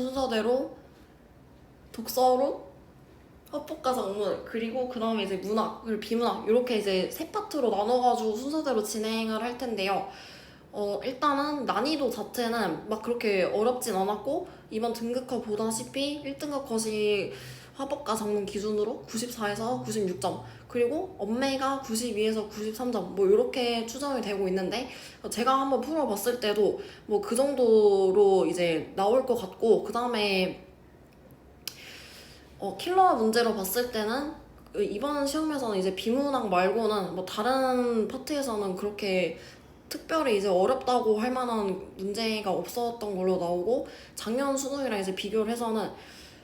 순서대로 독서로 화법과 작문, 그리고 그 다음에 이제 문학, 그리고 비문학 이렇게 이제 세 파트로 나눠가지고 순서대로 진행을 할 텐데요. 일단은 난이도 자체는 막 그렇게 어렵진 않았고, 이번 등급컷 보다시피 1등급 컷이 화법과 작문 기준으로 94에서 96점, 그리고 엄매가 92에서 93점 뭐 이렇게 추정이 되고 있는데, 제가 한번 풀어봤을 때도 뭐 그 정도로 이제 나올 것 같고, 그 다음에 킬러 문제로 봤을 때는 이번 시험에서는 이제 비문학 말고는 뭐 다른 파트에서는 그렇게 특별히 이제 어렵다고 할 만한 문제가 없었던 걸로 나오고, 작년 수능이랑 이제 비교를 해서는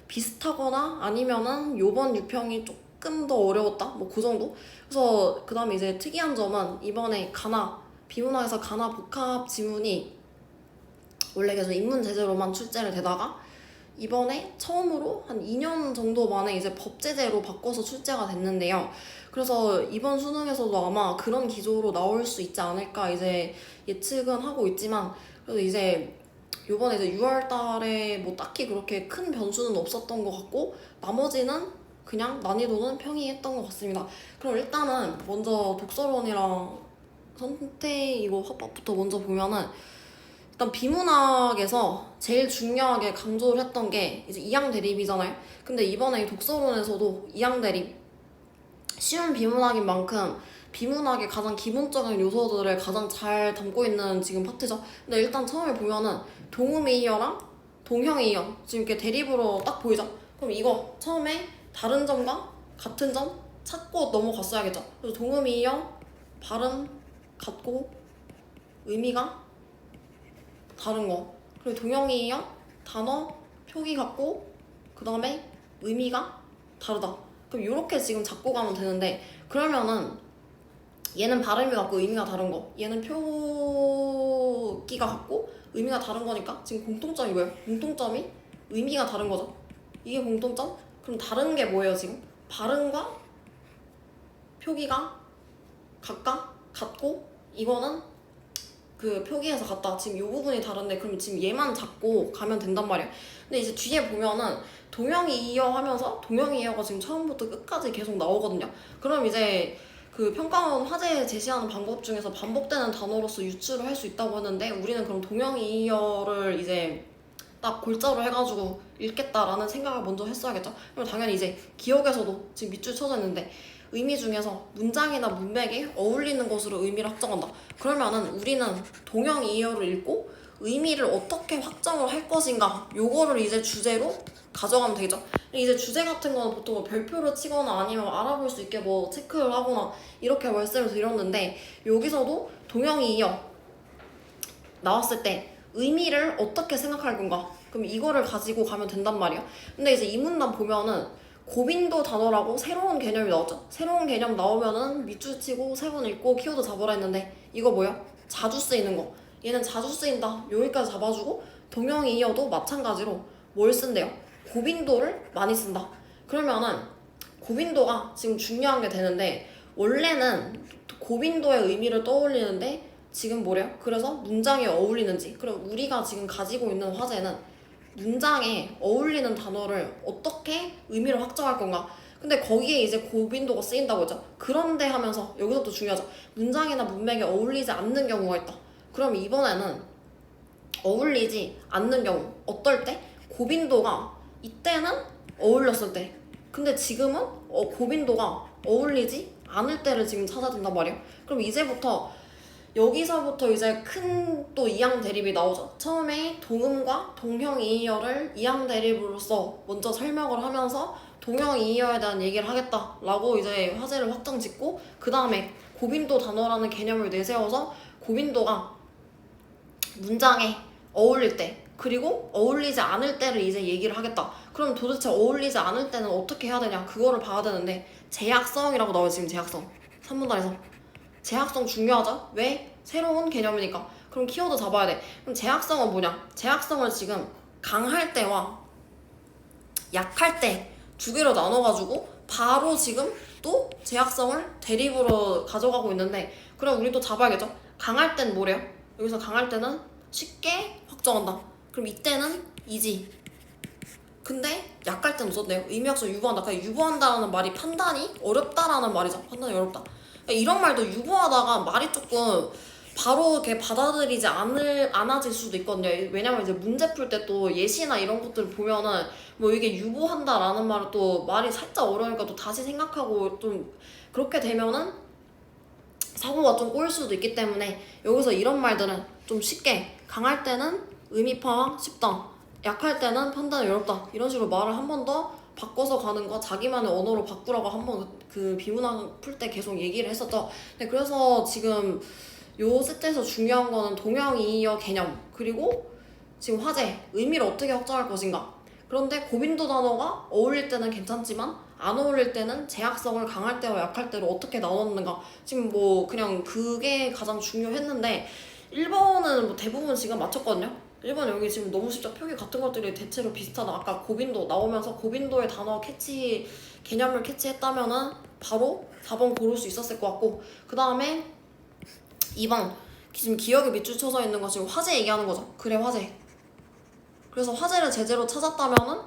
비슷하거나 아니면은 요번 유평이 조금 더 어려웠다? 뭐 그 정도? 그래서 그 다음에 이제 특이한 점은 이번에 비문학에서 가나 복합 지문이 원래 계속 인문 제재로만 출제를 되다가 이번에 처음으로 한 2년 정도 만에 이제 법제재로 바꿔서 출제가 됐는데요. 그래서 이번 수능에서도 아마 그런 기조로 나올 수 있지 않을까 이제 예측은 하고 있지만, 그래도 이제 요번에 이제 6월 달에 뭐 딱히 그렇게 큰 변수는 없었던 것 같고, 나머지는 그냥 난이도는 평이했던 것 같습니다. 그럼 일단은 먼저 독서론이랑 선택이고 화법부터 먼저 보면은, 일단 비문학에서 제일 중요하게 강조를 했던 게 이제 이양 대립이잖아요. 근데 이번에 이 독서론에서도 이양 대립, 쉬운 비문학인 만큼 비문학의 가장 기본적인 요소들을 가장 잘 담고 있는 지금 파트죠. 근데 일단 처음에 보면은 동음이어랑 동형이어 지금 이렇게 대립으로 딱 보이죠. 그럼 이거 처음에 다른 점과 같은 점 찾고 넘어갔어야겠죠. 그래서 동음이어 발음 같고 의미가 다른 거, 그리고 동형이랑 단어 표기 같고 그 다음에 의미가 다르다. 그럼 이렇게 지금 잡고 가면 되는데, 그러면은 얘는 발음이 같고 의미가 다른 거, 얘는 표기가 같고 의미가 다른 거니까 지금 공통점이 뭐예요? 공통점이 의미가 다른 거죠. 이게 공통점? 그럼 다른 게 뭐예요 지금? 발음과 표기가 같고 이거는 그 표기에서 갔다 지금 이 부분이 다른데, 그럼 지금 얘만 잡고 가면 된단 말이야. 근데 이제 뒤에 보면은 동형이어 하면서 동형이어가 지금 처음부터 끝까지 계속 나오거든요. 그럼 이제 그 평가원 화제에 제시하는 방법 중에서 반복되는 단어로서 유추를 할 수 있다고 했는데, 우리는 그럼 동형이어를 이제 딱 골자로 해가지고 읽겠다라는 생각을 먼저 했어야겠죠. 그럼 당연히 이제 기억에서도 지금 밑줄 쳐져 있는데, 의미 중에서 문장이나 문맥에 어울리는 것으로 의미를 확정한다. 그러면은 우리는 동형이어를 읽고 의미를 어떻게 확정을 할 것인가, 요거를 이제 주제로 가져가면 되겠죠. 이제 주제 같은 거는 보통 뭐 별표를 치거나 아니면 알아볼 수 있게 뭐 체크를 하거나 이렇게 말씀을 드렸는데, 여기서도 동형이어 나왔을 때 의미를 어떻게 생각할 건가, 그럼 이거를 가지고 가면 된단 말이야. 근데 이제 이 문단 보면은 고빈도 단어라고 새로운 개념이 나왔죠. 새로운 개념 나오면은 밑줄 치고 세 번 읽고 키워드 잡으라 했는데, 이거 뭐야? 자주 쓰이는 거. 얘는 자주 쓰인다, 여기까지 잡아주고, 동형이어도 마찬가지로 뭘 쓴대요? 고빈도를 많이 쓴다. 그러면은 고빈도가 지금 중요한 게 되는데, 원래는 고빈도의 의미를 떠올리는데 지금 뭐래요? 그래서 문장에 어울리는지. 그럼 우리가 지금 가지고 있는 화제는 문장에 어울리는 단어를 어떻게 의미를 확정할 건가. 근데 거기에 이제 고빈도가 쓰인다고 했죠. 그런데 하면서 여기서 또 중요하죠. 문장이나 문맥에 어울리지 않는 경우가 있다. 그럼 이번에는 어울리지 않는 경우, 어떨 때? 고빈도가 이때는 어울렸을 때, 근데 지금은 고빈도가 어울리지 않을 때를 지금 찾아야 된단 말이에요. 그럼 여기서부터 이제 큰 또 이양 대립이 나오죠. 처음에 동음과 동형이어를 이양 대립으로서 먼저 설명을 하면서 동형이어에 대한 얘기를 하겠다라고 이제 화제를 확정 짓고, 그 다음에 고빈도 단어라는 개념을 내세워서 고빈도가 문장에 어울릴 때, 그리고 어울리지 않을 때를 이제 얘기를 하겠다. 그럼 도대체 어울리지 않을 때는 어떻게 해야 되냐, 그거를 봐야 되는데, 제약성이라고 나와요. 지금 제약성 3분단에서 제약성 중요하죠? 왜? 새로운 개념이니까. 그럼 키워드 잡아야 돼. 그럼 제약성은 뭐냐? 제약성을 지금 강할 때와 약할 때 두 개로 나눠가지고 바로 지금 또 제약성을 대립으로 가져가고 있는데, 그럼 우리 또 잡아야겠죠? 강할 땐 뭐래요? 여기서 강할 때는 쉽게 확정한다. 그럼 이때는 이지. 근데 약할 땐 없었네요. 의미학적 유보한다. 그냥 유보한다라는 말이 판단이 어렵다라는 말이죠. 판단이 어렵다. 그러니까 이런 말도 유보하다가 말이 조금 바로 이렇게 받아들이지 않아질 수도 있거든요. 왜냐면 이제 문제 풀 때 또 예시나 이런 것들 보면은 뭐 이게 유보한다라는 말은 또 말이 살짝 어려우니까 또 다시 생각하고 좀 그렇게 되면은 사고가 좀 꼬일 수도 있기 때문에 여기서 이런 말들은 좀 쉽게 강할 때는 의미 파악 쉽다. 약할 때는 판단이 어렵다. 이런 식으로 말을 한 번 더 바꿔서 가는 거 자기만의 언어로 바꾸라고 한번 그 비문학 풀 때 계속 얘기를 했었죠. 네, 그래서 지금 요 세트에서 중요한 거는 동형이의어 개념 그리고 지금 화제 의미를 어떻게 확정할 것인가. 그런데 고빈도 단어가 어울릴 때는 괜찮지만 안 어울릴 때는 제약성을 강할 때와 약할 때로 어떻게 나눴는가. 지금 뭐 그냥 그게 가장 중요했는데 1번은 뭐 대부분 지금 맞췄거든요. 1번 여기 지금 너무 쉽죠. 표기 같은 것들이 대체로 비슷하다. 아까 고빈도 나오면서 고빈도의 단어 캐치 개념을 캐치했다면은 바로 4번 고를 수 있었을 것 같고, 그 다음에 2번 지금 기억에 밑줄 쳐서 있는 거 지금 화제 얘기하는 거죠. 그래 화제. 그래서 화제를 제대로 찾았다면은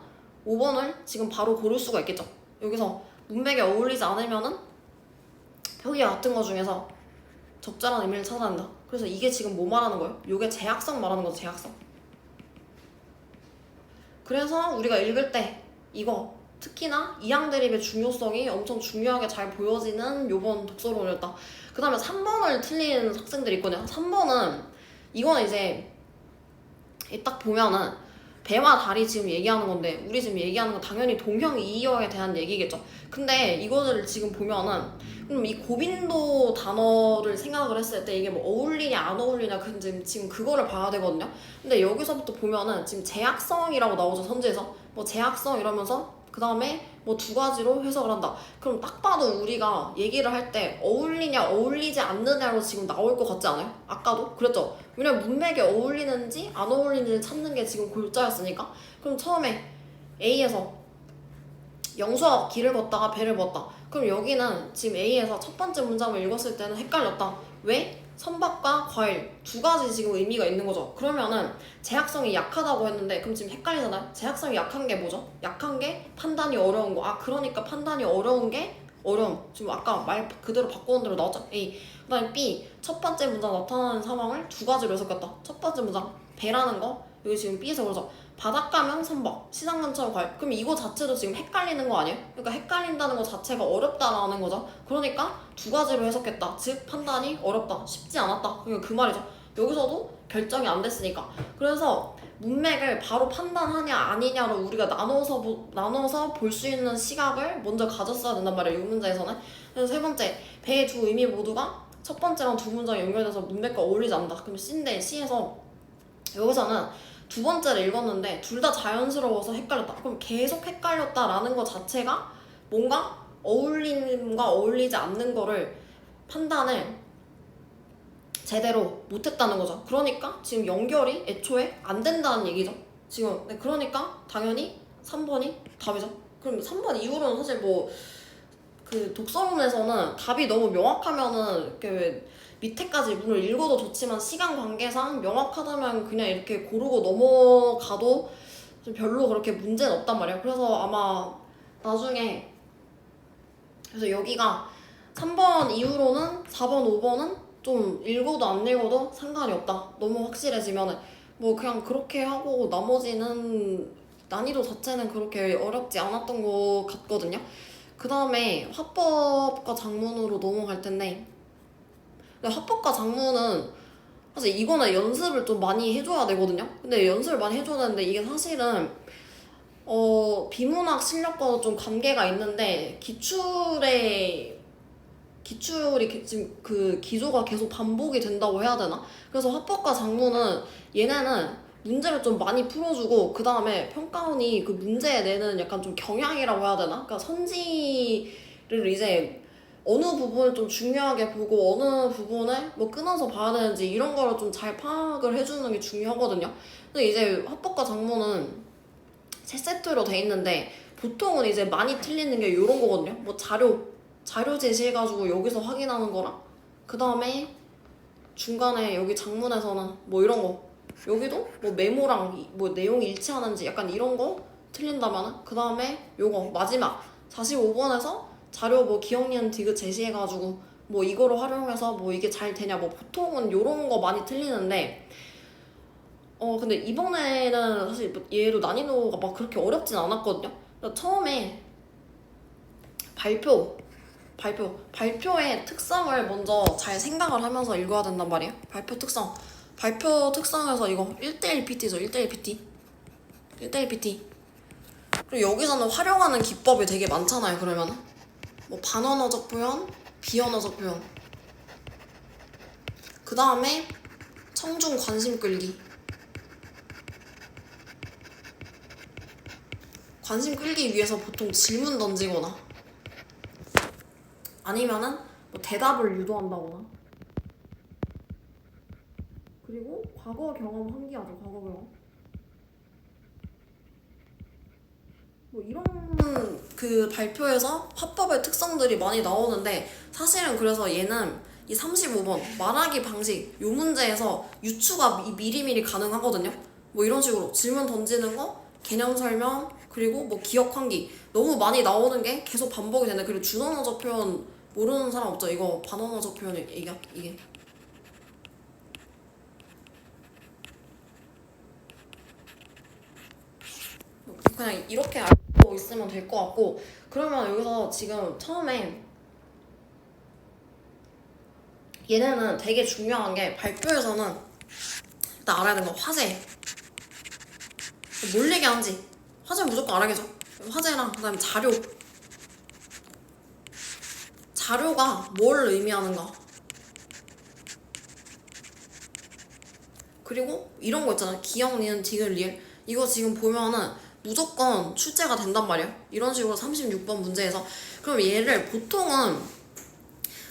5번을 지금 바로 고를 수가 있겠죠. 여기서 문맥에 어울리지 않으면은 표기와 같은 거 중에서 적절한 의미를 찾아야 한다. 그래서 이게 지금 뭐 말하는 거예요? 이게 제약성 말하는 거죠. 제약성. 그래서 우리가 읽을 때 이거 특히나 이항 대립의 중요성이 엄청 중요하게 잘 보여지는 요번 독서론이었다. 그 다음에 3번을 틀린 학생들이 있거든요. 3번은 이거는 이제 딱 보면은 배와 달이 지금 얘기하는 건데 우리 지금 얘기하는 건 당연히 동형이의어에 대한 얘기겠죠. 근데 이거를 지금 보면은 그럼 이 고빈도 단어를 생각을 했을 때 이게 뭐 어울리냐 안 어울리냐 지금 그거를 봐야 되거든요. 근데 여기서부터 보면은 지금 제약성이라고 나오죠. 선지에서 뭐 제약성 이러면서 그 다음에 뭐 두 가지로 해석을 한다. 그럼 딱 봐도 우리가 얘기를 할 때 어울리냐 어울리지 않느냐로 지금 나올 것 같지 않아요? 아까도 그랬죠. 왜냐면 문맥에 어울리는지 안 어울리는지 찾는 게 지금 골자였으니까. 그럼 처음에 A에서 영수가 길을 걷다가 배를 보았다. 그럼 여기는 지금 A에서 첫 번째 문장을 읽었을 때는 헷갈렸다. 왜? 선박과 과일 두 가지 지금 의미가 있는 거죠. 그러면은 제약성이 약하다고 했는데 그럼 지금 헷갈리잖아요. 제약성이 약한 게 뭐죠? 약한 게 판단이 어려운 거. 그러니까 판단이 어려운 게 어려움. 지금 아까 말 그대로 바꾸는 대로 나왔죠. A. 그 다음에 B. 첫 번째 문장 나타나는 상황을 두 가지로 해석했다. 첫 번째 문장 배라는 거. 여기 지금 B에서 그러죠. 바닷가면 선박, 시장 근처로 과일. 그럼 이거 자체도 지금 헷갈리는 거 아니에요? 그러니까 헷갈린다는 거 자체가 어렵다라는 거죠. 그러니까 두 가지로 해석했다. 즉 판단이 어렵다, 쉽지 않았다. 그러니까 그 말이죠. 여기서도 결정이 안 됐으니까. 그래서 문맥을 바로 판단하냐 아니냐로 우리가 나눠서 볼 수 있는 시각을 먼저 가졌어야 된단 말이에요. 이 문제에서는. 그래서 세 번째, 배의 두 의미 모두가 첫 번째랑 두 문장이 연결돼서 문맥과 어울리지 않는다. 그럼 C인데 C에서 여기서는 두 번째를 읽었는데 둘 다 자연스러워서 헷갈렸다. 그럼 계속 헷갈렸다라는 것 자체가 뭔가 어울림과 어울리지 않는 거를 판단을 제대로 못했다는 거죠. 그러니까 지금 연결이 애초에 안 된다는 얘기죠. 지금 그러니까 당연히 3번이 답이죠. 그럼 3번 이후로는 사실 뭐 그 독서론에서는 답이 너무 명확하면은 이렇게 밑에까지 문을 읽어도 좋지만 시간 관계상 명확하다면 그냥 이렇게 고르고 넘어가도 좀 별로 그렇게 문제는 없단 말이에요. 그래서 아마 나중에 그래서 여기가 3번 이후로는 4번, 5번은 좀 읽어도 안 읽어도 상관이 없다. 너무 확실해지면은 뭐 그냥 그렇게 하고 나머지는 난이도 자체는 그렇게 어렵지 않았던 것 같거든요. 그 다음에 화법과 작문으로 넘어갈 텐데 근데 화법과 작문은 사실 이거는 연습을 좀 많이 해줘야 되거든요. 근데 연습을 많이 해줘야 되는데 이게 사실은 비문학 실력과도 좀 관계가 있는데 기출이 지금 그 기조가 계속 반복이 된다고 해야 되나? 그래서 화법과 작문은 얘네는 문제를 좀 많이 풀어주고 그 다음에 평가원이 그 문제에 내는 약간 좀 경향이라고 해야 되나? 그러니까 선지를 이제 어느 부분을 좀 중요하게 보고 어느 부분을 뭐 끊어서 봐야 되는지 이런 거를 좀 잘 파악을 해주는 게 중요하거든요. 근데 이제 화법과 작문은 세 세트로 돼 있는데 보통은 이제 많이 틀리는 게 이런 거거든요. 뭐 자료 제시해가지고 여기서 확인하는 거랑 그 다음에 중간에 여기 작문에서는 뭐 이런 거 여기도 뭐 메모랑 뭐 내용이 일치하는지 약간 이런 거 틀린다면은 그 다음에 요거 마지막 45번에서 자료 뭐 기억, 니은, 디귿 제시해가지고 뭐 이거를 활용해서 뭐 이게 잘 되냐, 뭐 보통은 요런 거 많이 틀리는데 근데 이번에는 사실 뭐 얘도 난이도가 막 그렇게 어렵진 않았거든요. 그러니까 처음에 발표의 특성을 먼저 잘 생각을 하면서 읽어야 된단 말이에요. 발표 특성에서 이거 1대1 PT죠. 1대1 PT 1대1 PT. 그리고 여기서는 활용하는 기법이 되게 많잖아요. 그러면은 뭐 반언어적 표현, 비언어적 표현, 그 다음에 청중 관심 끌기. 관심 끌기 위해서 보통 질문 던지거나 아니면은 뭐 대답을 유도한다거나, 그리고 과거 경험 환기하죠. 과거 경험. 뭐 이런 그 발표에서 화법의 특성들이 많이 나오는데 사실은 그래서 얘는 이 35번 말하기 방식 요 문제에서 유추가 미리미리 가능하거든요. 뭐 이런 식으로 질문 던지는 거, 개념 설명, 그리고 뭐 기억 환기 너무 많이 나오는 게 계속 반복이 되는. 그리고 준언어적 표현 모르는 사람 없죠. 이거 반언어적 표현이 이게 그냥 이렇게 알고 있으면 될 것 같고, 그러면 여기서 지금 처음에 얘네는 되게 중요한 게 발표에서는 일단 알아야 되는 거 화제. 뭘 얘기하는지 화제 무조건 알아야죠. 화제랑 그 다음에 자료가 뭘 의미하는가. 그리고 이런 거 있잖아. 기억, 니은, 디귿, 리을. 이거 지금 보면은 무조건 출제가 된단 말이야. 이런 식으로 36번 문제에서. 그럼 얘를 보통은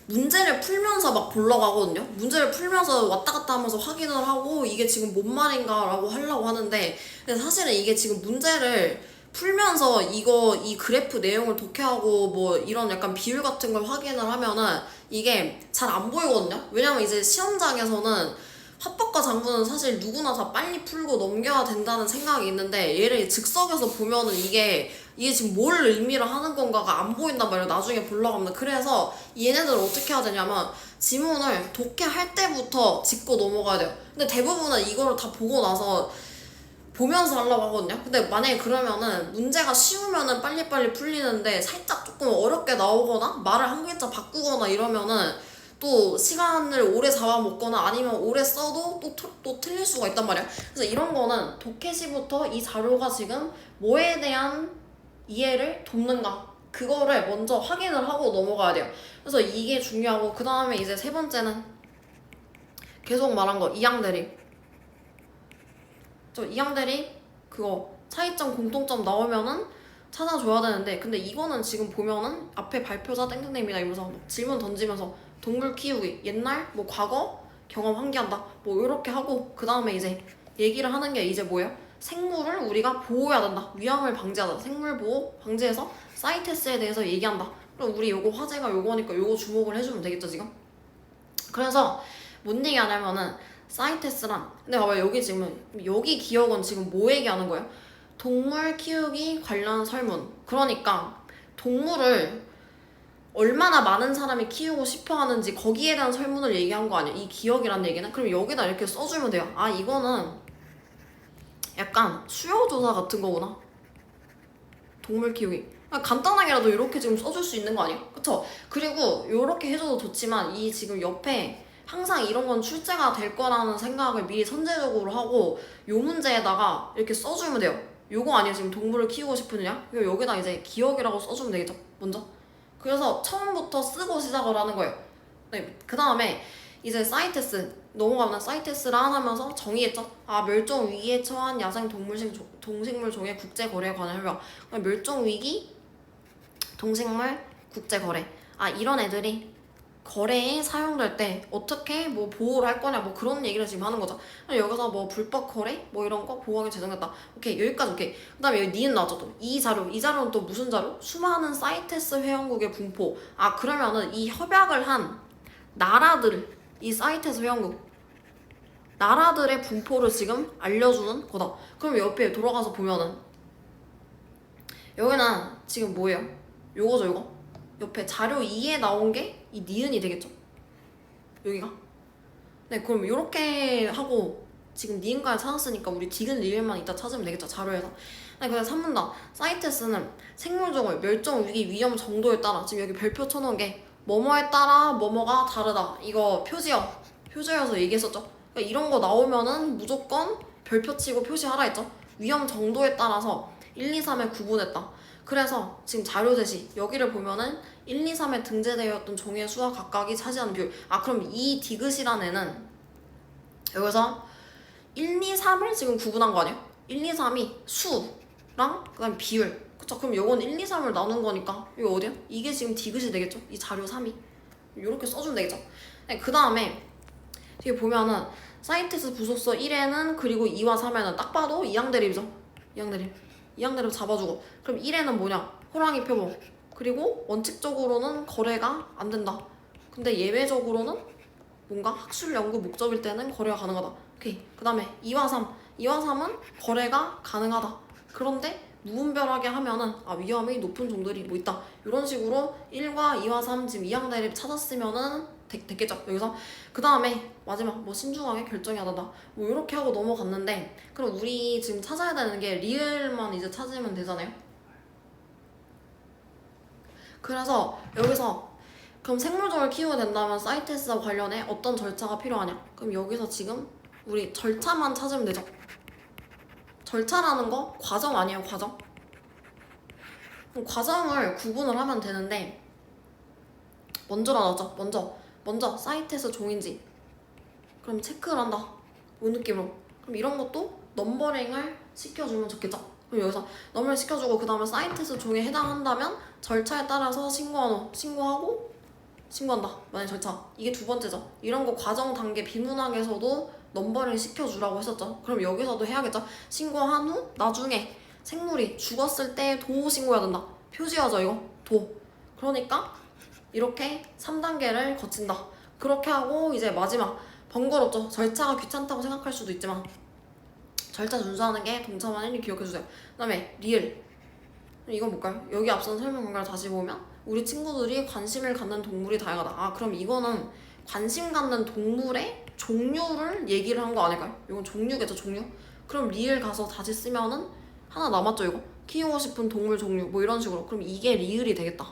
문제를 풀면서 막 보려고 하거든요. 문제를 풀면서 왔다 갔다 하면서 확인을 하고 이게 지금 뭔 말인가 라고 하려고 하는데, 근데 사실은 이게 지금 문제를 풀면서 이 그래프 내용을 독해하고 뭐 이런 약간 비율 같은 걸 확인을 하면은 이게 잘 안 보이거든요. 왜냐면 이제 시험장에서는 합법과 장부는 사실 누구나 다 빨리 풀고 넘겨야 된다는 생각이 있는데, 얘를 즉석에서 보면은 이게 지금 뭘 의미를 하는 건가가 안 보인단 말이에요. 나중에 보려고 하면. 그래서 얘네들을 어떻게 해야 되냐면 지문을 독해할 때부터 짚고 넘어가야 돼요. 근데 대부분은 이거를 다 보고 나서 보면서 하려고 하거든요. 근데 만약에 그러면은 문제가 쉬우면은 빨리빨리 풀리는데 살짝 조금 어렵게 나오거나 말을 한 글자 바꾸거나 이러면은 또 시간을 오래 잡아먹거나 아니면 오래 써도 또 틀릴 수가 있단 말이야. 그래서 이런 거는 독해시부터 이 자료가 지금 뭐에 대한 이해를 돕는가, 그거를 먼저 확인을 하고 넘어가야 돼요. 그래서 이게 중요하고, 그 다음에 이제 세 번째는 계속 말한 거 이항대립. 이항대립 그거 차이점 공통점 나오면은 찾아줘야 되는데, 근데 이거는 지금 보면은 앞에 발표자 땡땡땡입니다 이러면서 질문 던지면서 동물 키우기, 옛날 뭐 과거 경험 환기한다 뭐 이렇게 하고, 그 다음에 이제 얘기를 하는 게 이제 뭐예요? 생물을 우리가 보호해야 된다, 위험을 방지하다, 생물 보호 방지해서 사이테스에 대해서 얘기한다. 그럼 우리 요거 화제가 요거니까 요거 주목을 해주면 되겠죠 지금. 그래서 뭔 얘기하냐면은 사이테스란, 근데 봐봐요, 여기 기억은 지금 뭐 얘기하는 거예요? 동물 키우기 관련 설문. 그러니까 동물을 얼마나 많은 사람이 키우고 싶어 하는지 거기에 대한 설문을 얘기한 거 아니야, 이 기억이란 얘기는. 그럼 여기다 이렇게 써주면 돼요. 아, 이거는 약간 수요조사 같은 거구나, 동물 키우기. 그냥 간단하게라도 이렇게 지금 써줄 수 있는 거 아니야? 그쵸? 그리고 이렇게 해줘도 좋지만 이 지금 옆에 항상 이런 건 출제가 될 거라는 생각을 미리 선제적으로 하고 요 문제에다가 이렇게 써주면 돼요. 요거 아니에요? 지금 동물을 키우고 싶으냐? 여기다 이제 기억이라고 써주면 되겠죠? 먼저. 그래서 처음부터 쓰고 시작을 하는 거예요. 네, 그 다음에 이제 사이테스 넘어가면 사이테스를 하면서 정의했죠. 아, 멸종 위기에 처한 야생 동식물 종의 국제 거래에 관한 협약. 멸종 위기 동식물 국제 거래. 아, 이런 애들이 거래에 사용될 때 어떻게 뭐 보호를 할 거냐, 뭐 그런 얘기를 지금 하는 거죠. 여기서 뭐 불법 거래 뭐 이런 거 보호하기 제정됐다. 오케이, 여기까지 오케이. 그 다음에 여기 니은 나왔죠. 또 이 자료는 또 무슨 자료? 수많은 사이테스 회원국의 분포. 아, 그러면은 이 협약을 한 나라들, 이 사이테스 회원국 나라들의 분포를 지금 알려주는 거다. 그럼 옆에 돌아가서 보면은 여기는 지금 뭐예요? 요거죠, 요거. 옆에 자료 2에 나온 게 이 니은이 되겠죠? 여기가. 네, 그럼 이렇게 하고 지금 니은까지 찾았으니까 우리 디귿 리을만 이따 찾으면 되겠죠, 자료에서. 네, 그래서 3문단. 사이테스는 생물종을 멸종 위기 위험 정도에 따라 지금 여기 별표 쳐놓은 게 뭐뭐에 따라 뭐뭐가 다르다. 이거 표지어여서 얘기했었죠. 그러니까 이런 거 나오면은 무조건 별표 치고 표시하라 했죠. 위험 정도에 따라서 1, 2, 3에 구분했다. 그래서 지금 자료 제시 여기를 보면은 1, 2, 3에 등재되어 있던 종의 수와 각각이 차지하는 비율. 아, 그럼 이 디귿이란 애는 여기서 1, 2, 3을 지금 구분한 거 아니에요? 1, 2, 3이 수랑 그다음 비율. 그쵸? 그럼 요건 1, 2, 3을 나눈 거니까 이거 어디야? 이게 지금 디귿이 되겠죠? 이 자료 3이. 이렇게 써주면 되겠죠? 네, 그 다음에 뒤에 보면은 사이테스 부속서 1에는 그리고 2와 3에는 딱 봐도 이항대립이죠. 이항대립 잡아주고. 그럼 1에는 뭐냐? 호랑이 표본. 그리고 원칙적으로는 거래가 안 된다. 근데 예외적으로는 뭔가 학술 연구 목적일 때는 거래가 가능하다. 오케이. 그 다음에 2와 3은 거래가 가능하다. 그런데 무분별하게 하면은 위험이 높은 종들이 뭐 있다. 이런 식으로 1과 2와 3 지금 이항대립 찾았으면은 됐겠죠. 여기서 그 다음에 마지막 뭐 신중하게 결정해야 된다. 뭐 이렇게 하고 넘어갔는데, 그럼 우리 지금 찾아야 되는 게 리을만 이제 찾으면 되잖아요. 그래서 여기서 그럼 생물종을 키우게 된다면 사이테스와 관련해 어떤 절차가 필요하냐? 그럼 여기서 지금 우리 절차만 찾으면 되죠. 절차라는 거 과정 아니에요, 과정? 그럼 과정을 구분을 하면 되는데 먼저라 나왔죠. 먼저 사이테스 종인지 그럼 체크를 한다. 이 느낌으로. 그럼 이런 것도 넘버링을 시켜주면 좋겠죠. 그럼 여기서 넘버링 시켜주고 그 다음에 사이테스 종에 해당한다면 절차에 따라서 신고하고 신고한다. 만약 절차. 이게 두 번째죠. 이런 거 과정 단계 비문학에서도 넘버링 시켜주라고 했었죠. 그럼 여기서도 해야겠죠. 신고한 후 나중에 생물이 죽었을 때 도 신고해야 된다. 표지하죠, 이거. 도. 그러니까 이렇게 3단계를 거친다. 그렇게 하고 이제 마지막 번거롭죠. 절차가 귀찮다고 생각할 수도 있지만 절차 준수하는 게 동참한 1위 기억해주세요. 그 다음에 리을. 이건 뭘까요? 여기 앞선 설명 공간을 다시 보면 우리 친구들이 관심을 갖는 동물이 다양하다. 그럼 이거는 관심 갖는 동물의 종류를 얘기를 한 거 아닐까요? 이건 종류겠죠, 종류? 그럼 리을 가서 다시 쓰면은 하나 남았죠, 이거? 키우고 싶은 동물 종류 뭐 이런 식으로. 그럼 이게 리을이 되겠다.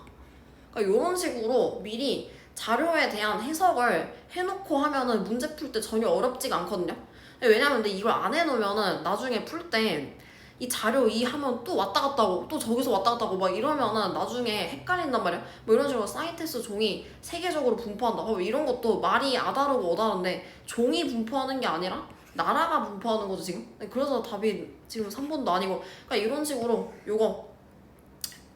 그러니까 이런 식으로 미리 자료에 대한 해석을 해놓고 하면은 문제 풀 때 전혀 어렵지가 않거든요. 왜냐면 근데 이걸 안 해놓으면은 나중에 풀 때 이 자료 2 하면 또 왔다 갔다 하고 또 저기서 왔다 갔다 하고 막 이러면은 나중에 헷갈린단 말이야. 뭐 이런 식으로 사이테스 종이 세계적으로 분포한다. 이런 것도 말이 아다르고 어다른데 종이 분포하는 게 아니라 나라가 분포하는 거죠, 지금. 그래서 답이 지금 3번도 아니고. 그러니까 이런 식으로 요거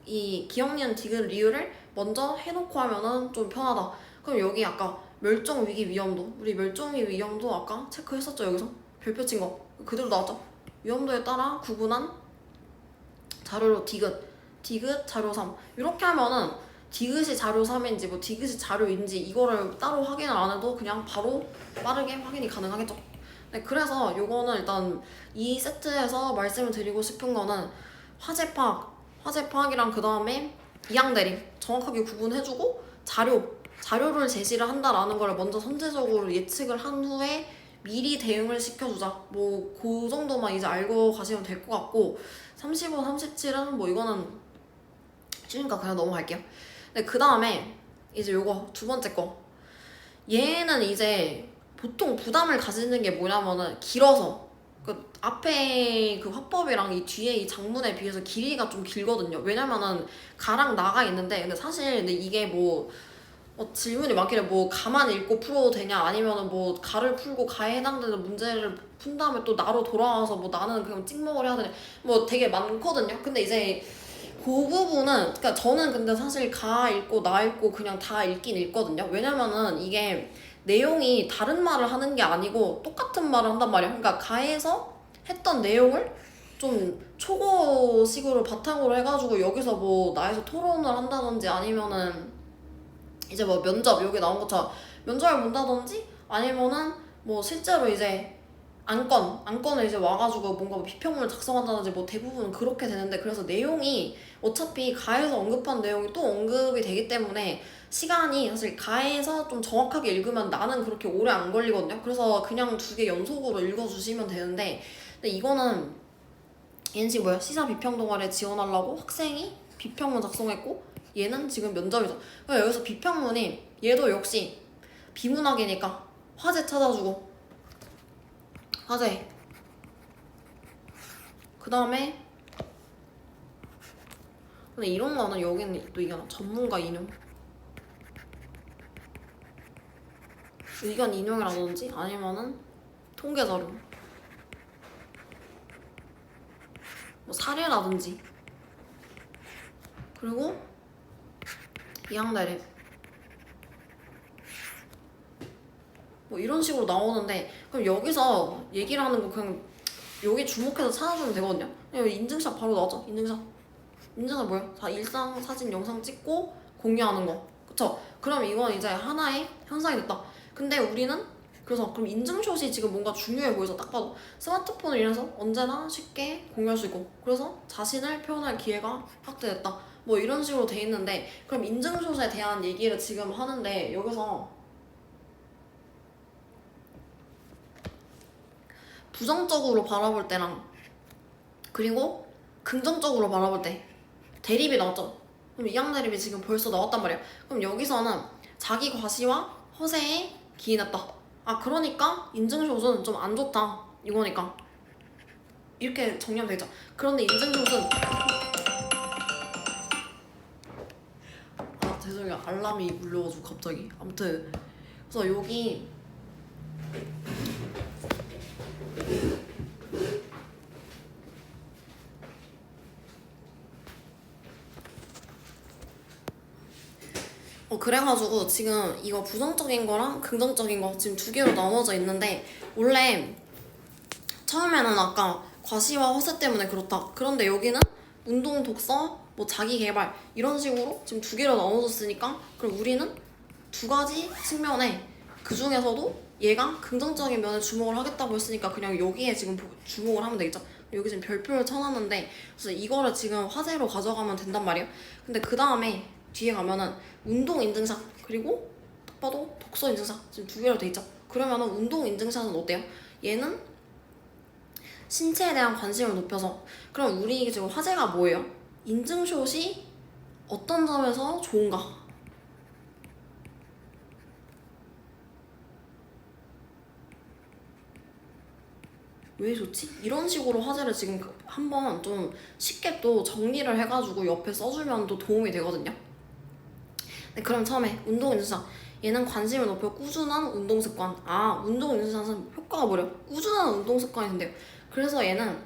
이 기억니은 디귿 리을을 먼저 해놓고 하면은 좀 편하다. 그럼 여기 아까 멸종 위기 위험도, 우리 멸종 위기 위험도 아까 체크했었죠. 여기서 별표 친 거 그대로 나왔죠. 위험도에 따라 구분한 자료로 디귿 자료 3 이렇게 하면은 디귿이 자료 3인지 뭐 디귿이 자료인지 이거를 따로 확인을 안 해도 그냥 바로 빠르게 확인이 가능하겠죠. 네, 그래서 요거는 일단 이 세트에서 말씀을 드리고 싶은 거는 화재 파악이랑 그 다음에 이항대립 정확하게 구분해주고 자료를 제시를 한다라는 걸 먼저 선제적으로 예측을 한 후에 미리 대응을 시켜주자. 뭐 그 정도만 이제 알고 가시면 될 것 같고 35, 37은 뭐 이거는 쉬우니까 그냥 넘어갈게요. 네, 그 다음에 이제 요거 두 번째 거. 얘는 이제 보통 부담을 가지는 게 뭐냐면은 길어서 그 앞에 그 화법이랑 이 뒤에 이 장문에 비해서 길이가 좀 길거든요. 왜냐면은 가랑 나가 있는데 근데 사실 근데 이게 뭐 질문이 많길래 뭐 가만 읽고 풀어도 되냐 아니면은 뭐 가를 풀고 가에 해당되는 문제를 푼 다음에 또 나로 돌아와서 뭐 나는 그냥 찍먹을 해야 되냐 뭐 되게 많거든요. 근데 이제 그 부분은 그러니까 저는 근데 사실 가 읽고 나 읽고 그냥 다 읽긴 읽거든요. 왜냐면은 이게 내용이 다른 말을 하는 게 아니고 똑같은 말을 한단 말이야. 그러니까 가에서 했던 내용을 좀 초고식으로 바탕으로 해가지고 여기서 뭐 나에서 토론을 한다든지 아니면은 이제 뭐 면접 여기 나온 것처럼 면접을 본다든지 아니면은 뭐 실제로 이제 안건을 이제 와가지고 뭔가 뭐 비평문을 작성한다든지 뭐 대부분 그렇게 되는데, 그래서 내용이 어차피 가에서 언급한 내용이 또 언급이 되기 때문에 시간이 사실 가에서 좀 정확하게 읽으면 나는 그렇게 오래 안 걸리거든요. 그래서 그냥 2개 연속으로 읽어주시면 되는데, 근데 이거는 얘는 지금 뭐야? 시사 비평 동아리에 지원하려고 학생이 비평문 작성했고, 얘는 지금 면접이죠. 그러니까 여기서 비평문이 얘도 역시 비문학이니까 화제 찾아주고, 화제. 그 다음에 근데 이런 거는 여기는 또 이게 전문가 인용, 의견 인용이라든지 아니면은 통계 자료, 뭐 사례라든지, 그리고 이항대립 뭐 이런 식으로 나오는데, 그럼 여기서 얘기를 하는 거 그냥 여기 주목해서 찾아주면 되거든요. 그냥 인증샷 바로 나오죠. 인증샷 뭐야? 다 일상 사진 영상 찍고 공유하는 거, 그쵸? 그럼 이건 이제 하나의 현상이 됐다. 근데 우리는 그래서 그럼 인증샷이 지금 뭔가 중요해 보여서, 딱 봐도 스마트폰을 이용해서 언제나 쉽게 공유할 수 있고, 그래서 자신을 표현할 기회가 확대됐다, 뭐 이런 식으로 돼 있는데, 그럼 인증샷에 대한 얘기를 지금 하는데, 여기서 부정적으로 바라볼 때랑 그리고 긍정적으로 바라볼 때 대립이 나왔죠. 그럼 이항대립이 지금 벌써 나왔단 말이야. 그럼 여기서는 자기 과시와 허세에 기인했다. 아, 그러니까 인증샷은 좀 안 좋다, 이거니까 이렇게 정리하면 되죠. 그런데 인증샷은 죄송해요, 알람이 울려가지고 갑자기. 아무튼 그래서 여기 그래가지고 지금 이거 부정적인 거랑 긍정적인 거 지금 2개로 나눠져 있는데, 원래 처음에는 아까 과시와 허세 때문에 그렇다, 그런데 여기는 운동, 독서, 뭐 자기 개발 이런 식으로 지금 2개로 나눠졌으니까, 그럼 우리는 2가지 측면에 그 중에서도 얘가 긍정적인 면에 주목을 하겠다고 했으니까 그냥 여기에 지금 주목을 하면 되겠죠. 여기 지금 별표를 쳐놨는데, 그래서 이거를 지금 화제로 가져가면 된단 말이에요. 근데 그 다음에 뒤에 가면은 운동 인증샷 그리고 딱 봐도 독서 인증샷 지금 2개로 돼 있죠. 그러면은 운동 인증샷은 어때요? 얘는 신체에 대한 관심을 높여서, 그럼 우리 지금 화제가 뭐예요? 인증샷이 어떤 점에서 좋은가? 왜 좋지? 이런 식으로 화제를 지금 한번 좀 쉽게 또 정리를 해가지고 옆에 써주면 또 도움이 되거든요. 네, 그럼 처음에 운동 인증샷. 얘는 관심을 높여 꾸준한 운동 습관. 아, 운동 인증샷은 효과가 뭐래요? 꾸준한 운동 습관이 된대요. 그래서 얘는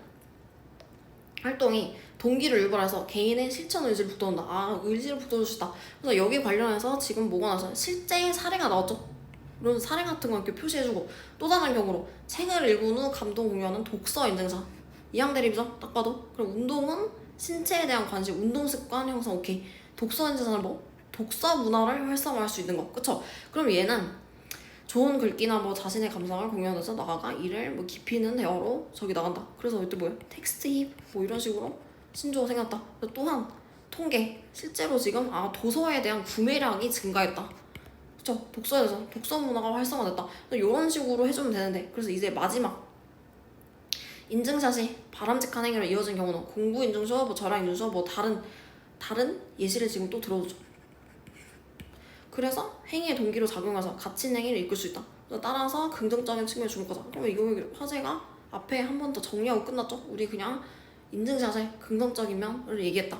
활동이 동기를 유발해서 개인의 실천 의지를 북돋운다. 아, 의지를 북돋을 수 있다. 그래서 여기 관련해서 지금 뭐가 나왔어요? 실제 사례가 나왔죠? 이런 사례 같은 거 이렇게 표시해주고, 또 다른 경우로 책을 읽은 후 감동 공유하는 독서 인증샷. 이항대립이죠? 딱 봐도. 그럼 운동은 신체에 대한 관심, 운동 습관 형성, 오케이. 독서 인증샷은 뭐? 독서 문화를 활성화할 수 있는 거, 그쵸? 그럼 얘는 좋은 글귀나 뭐 자신의 감상을 공유하면서 나아가 이를 뭐 깊이는 대화로 저기 나간다. 그래서 이때 뭐예요? 텍스트 힙뭐 이런 식으로 신조어 생겼다. 또한 통계, 실제로 지금 도서에 대한 구매량이 증가했다. 그쵸? 독서에서 독서 문화가 활성화됐다. 이런 식으로 해주면 되는데, 그래서 이제 마지막 인증샷이 바람직한 행위로 이어진 경우는 공부 인증샷, 뭐 저랑 인증샷, 뭐 다른 예시를 지금 또 들어주죠. 그래서 행위의 동기로 작용해서 가치 행위를 이끌 수 있다. 따라서 긍정적인 측면에 주목하자. 그러면 이거 화제가 앞에 한 번 더 정리하고 끝났죠? 우리 그냥 인증샷의 긍정적인 면을 얘기했다.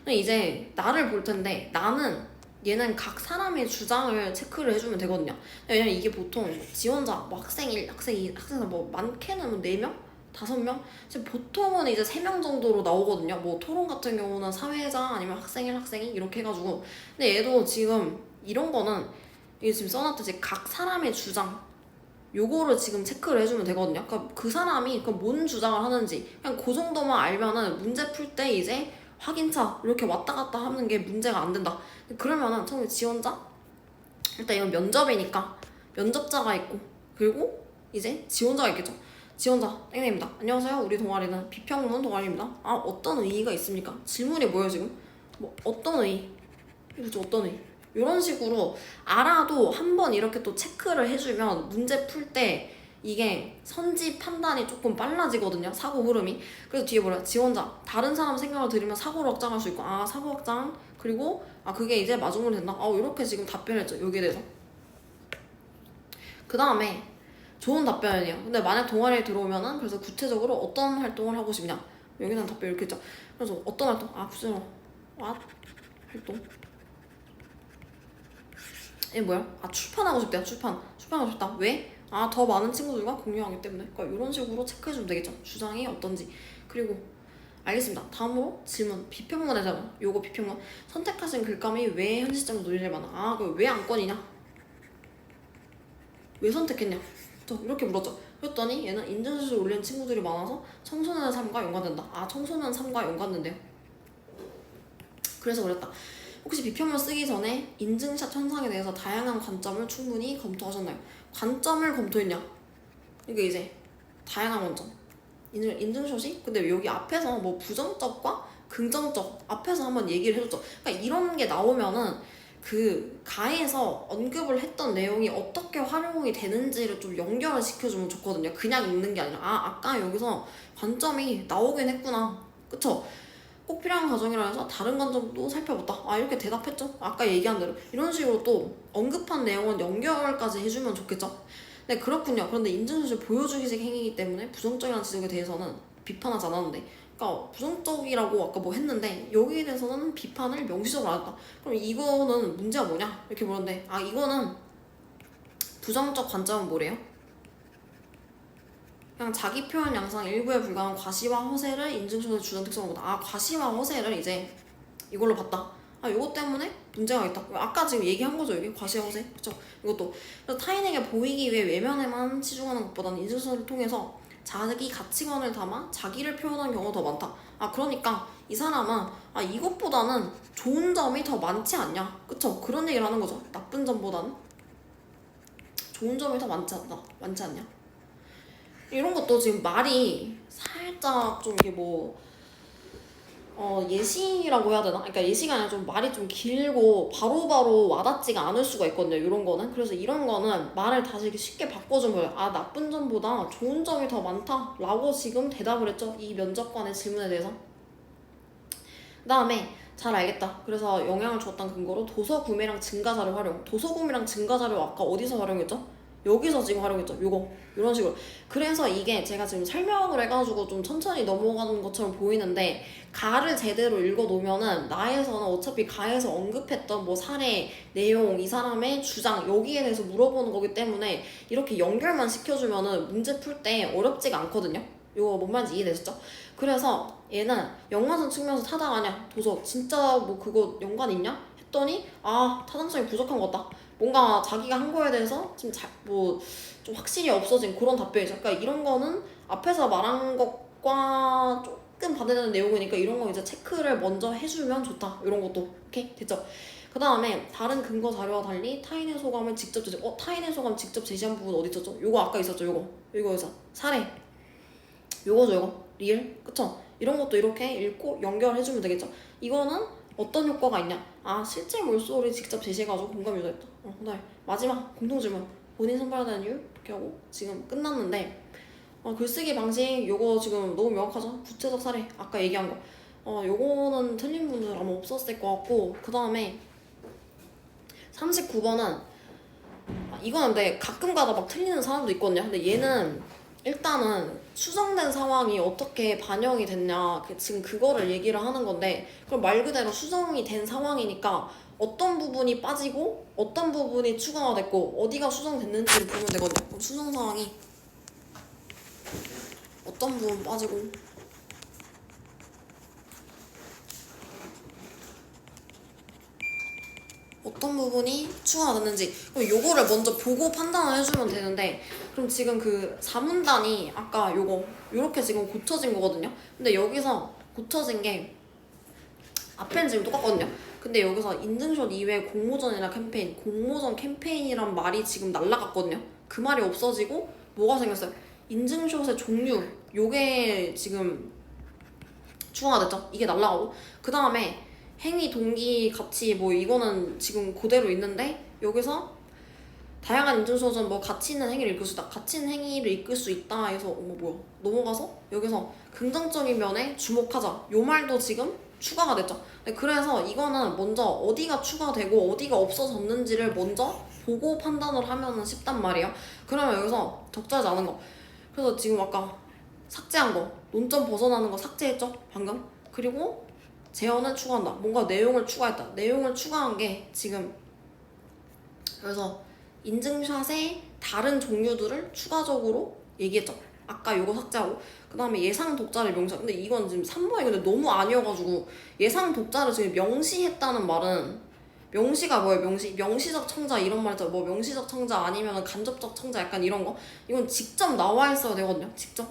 이제 나를 볼 텐데, 나는 얘는 각 사람의 주장을 체크를 해주면 되거든요. 왜냐면 이게 보통 지원자, 뭐 학생 1, 학생 2, 학생 3, 뭐 많게는 뭐 4명? 5명? 지금 보통은 이제 3명 정도로 나오거든요. 뭐 토론 같은 경우는 사회자 아니면 학생 1, 학생 2 이렇게 해가지고. 근데 얘도 지금 이런 거는 이게 지금 써놨듯이 각 사람의 주장 요거를 지금 체크를 해주면 되거든요. 그러니까 그 사람이 뭔 주장을 하는지 그냥 그 정도만 알면은 문제 풀 때 이제 확인차 이렇게 왔다 갔다 하는 게 문제가 안 된다. 그러면은 처음에 지원자, 일단 이건 면접이니까 면접자가 있고, 그리고 이제 지원자가 있겠죠. 지원자 땡땡입니다. 안녕하세요. 우리 동아리는 비평문 동아리입니다. 아, 어떤 의의가 있습니까? 질문이 뭐예요 지금? 뭐 어떤 의의? 이거죠, 어떤 의의? 이런 식으로 알아도 한번 이렇게 또 체크를 해주면 문제 풀 때 이게 선지 판단이 조금 빨라지거든요. 사고 흐름이. 그래서 뒤에 뭐래요? 지원자 다른 사람 생각을 들으면 사고를 확장할 수 있고, 아 사고 확장, 그리고 아 그게 이제 마중물 된다. 아 이렇게 지금 답변했죠. 여기에 대해서. 그 다음에 좋은 답변이에요. 근데 만약 동아리에 들어오면은 그래서 구체적으로 어떤 활동을 하고 싶냐, 여기는 답변 이렇게 했죠. 그래서 어떤 활동? 아 구체적으로 활동? 이게 뭐야? 아 출판하고 싶대요. 출판하고 싶다. 왜? 아 더 많은 친구들과 공유하기 때문에. 그러니까 이런 식으로 체크해주면 되겠죠. 주장이 어떤지. 그리고 알겠습니다. 다음으로 질문. 비평문에서 요거 비평문. 선택하신 글감이 왜 현 시점에서 논의될 만한? 아 그 왜 안건이냐? 왜 선택했냐? 저 이렇게 물었죠. 그랬더니 얘는 인증샷을 올리는 친구들이 많아서 청소년의 삶과 연관된다. 아 청소년 삶과 연관된대요. 그래서 그랬다. 혹시 비평문 쓰기 전에 인증샷 현상에 대해서 다양한 관점을 충분히 검토하셨나요? 관점을 검토했냐? 이게 이제 다양한 관점. 인증샷이? 근데 여기 앞에서 뭐 부정적과 긍정적 앞에서 한번 얘기를 해줬죠. 그러니까 이런 게 나오면은 그 가에서 언급을 했던 내용이 어떻게 활용이 되는지를 좀 연결을 시켜주면 좋거든요. 그냥 읽는 게 아니라 아 아까 여기서 관점이 나오긴 했구나. 그쵸? 꼭 필요한 과정이라 해서 다른 관점도 살펴봤다. 아 이렇게 대답했죠. 아까 얘기한 대로 이런 식으로 또 언급한 내용은 연결까지 해주면 좋겠죠. 네 그렇군요. 그런데 인증샷을 보여주기식 행위이기 때문에 부정적이라는 지적에 대해서는 비판하지 않았는데, 그러니까 부정적이라고 아까 뭐 했는데 여기에 대해서는 비판을 명시적으로 안 했다. 그럼 이거는 문제가 뭐냐? 이렇게 물었는데 아 이거는 부정적 관점은 뭐래요? 그냥 자기 표현 양상 일부에 불과한 과시와 허세를 인증샷의 주장 특성으로 보다. 아 과시와 허세를 이제 이걸로 봤다. 아 이것 때문에 문제가 있다. 아까 지금 얘기한 거죠. 이게 과시와 허세. 그쵸? 이것도. 그래서 타인에게 보이기 위해 외면에만 치중하는 것보다는 인증샷을 통해서 자기 가치관을 담아 자기를 표현하는 경우가 더 많다. 아 그러니까 이 사람은 아 이것보다는 좋은 점이 더 많지 않냐. 그쵸? 그런 얘기를 하는 거죠. 나쁜 점보다는 좋은 점이 더 많지 않냐. 이런 것도 지금 말이 살짝 좀 이게 뭐 예시라고 해야 되나? 그러니까 예시가 아니라 좀 말이 좀 길고 바로바로 와닿지가 않을 수가 있거든요. 이런 거는. 그래서 이런 거는 말을 다시 이렇게 쉽게 바꿔준 거예요. 아 나쁜 점보다 좋은 점이 더 많다 라고 지금 대답을 했죠. 이 면접관의 질문에 대해서. 그 다음에 잘 알겠다. 그래서 영향을 줬던 근거로 도서 구매량 증가 자료 활용. 도서 구매량 증가 자료 아까 어디서 활용했죠? 여기서 지금 활용했죠. 요거 이런 식으로. 그래서 이게 제가 지금 설명을 해가지고 좀 천천히 넘어가는 것처럼 보이는데 가를 제대로 읽어놓으면은 나에서는 어차피 가에서 언급했던 뭐 사례 내용 이 사람의 주장 여기에 대해서 물어보는 거기 때문에 이렇게 연결만 시켜주면은 문제 풀 때 어렵지가 않거든요. 이거 뭔 말인지 이해되셨죠? 그래서 얘는 연관성 측면에서 타당하냐 도서 진짜 뭐 그거 연관 있냐 했더니 아 타당성이 부족한 것 같다. 뭔가 자기가 한 거에 대해서 좀 좀 확신이 없어진 그런 답변이죠. 그러니까 이런 거는 앞에서 말한 것과 조금 반대되는 내용이니까 이런 거 이제 체크를 먼저 해주면 좋다. 이런 것도 오케이 됐죠? 그 다음에 다른 근거 자료와 달리 타인의 소감을 직접 제시. 타인의 소감 직접 제시한 부분 어디 있었죠? 요거 아까 있었죠? 요거에서 사례. 요거죠, 요거. 리을. 그쵸? 이런 것도 이렇게 읽고 연결해주면 되겠죠? 이거는 어떤 효과가 있냐? 아 실제 몰소를 직접 제시해가지고 공감 유도했다. 그다음에 마지막 공통질문. 본인 선발하는 이유 이렇게 하고 지금 끝났는데 글쓰기 방식 요거 지금 너무 명확하죠? 구체적 사례 아까 얘기한 거. 요거는 틀린 분들 아마 없었을 것 같고 그 다음에 39번은 이거는 근데 가끔 가다 막 틀리는 사람도 있거든요. 근데 얘는 일단은 수정된 상황이 어떻게 반영이 됐냐 지금 그거를 얘기를 하는 건데 그럼 말 그대로 수정이 된 상황이니까 어떤 부분이 빠지고 어떤 부분이 추가가 됐고 어디가 수정됐는지를 보면 되거든요. 그럼 수정 상황이 어떤 부분 빠지고 어떤 부분이 추가가 됐는지 그럼 요거를 먼저 보고 판단을 해주면 되는데 그럼 지금 그 4문단이 아까 요렇게 지금 고쳐진 거거든요. 근데 여기서 고쳐진 게 앞에는 지금 똑같거든요. 근데 여기서 인증샷 이외에 공모전이나 공모전 캠페인이란 말이 지금 날라갔거든요. 그 말이 없어지고 뭐가 생겼어요? 인증샷의 종류 요게 지금 추가가 됐죠. 이게 날라가고 그 다음에 행위, 동기, 가치 뭐 이거는 지금 그대로 있는데 여기서 다양한 인증샷은 뭐 가치 있는 행위를 이끌 수 있다. 가치 있는 행위를 이끌 수 있다 해서 뭐야 넘어가서 여기서 긍정적인 면에 주목하자. 요 말도 지금 추가가 됐죠. 그래서 이거는 먼저 어디가 추가되고 어디가 없어졌는지를 먼저 보고 판단을 하면 쉽단 말이에요. 그러면 여기서 적절하지 않은 거. 그래서 지금 아까 삭제한 거, 논점 벗어나는 거 삭제했죠? 방금. 그리고 재현은 추가한다. 뭔가 내용을 추가했다. 내용을 추가한 게 지금 그래서 인증샷의 다른 종류들을 추가적으로 얘기했죠. 아까 요거 삭제하고 그 다음에 예상 독자를 명시. 근데 이건 지금 3번이 근데 너무 아니어가지고 예상 독자를 지금 명시했다는 말은 명시가 뭐예요? 명시적 청자 이런 말 있잖아. 뭐 명시적 청자 아니면 간접적 청자 약간 이런 거. 이건 직접 나와 있어야 되거든요. 직접.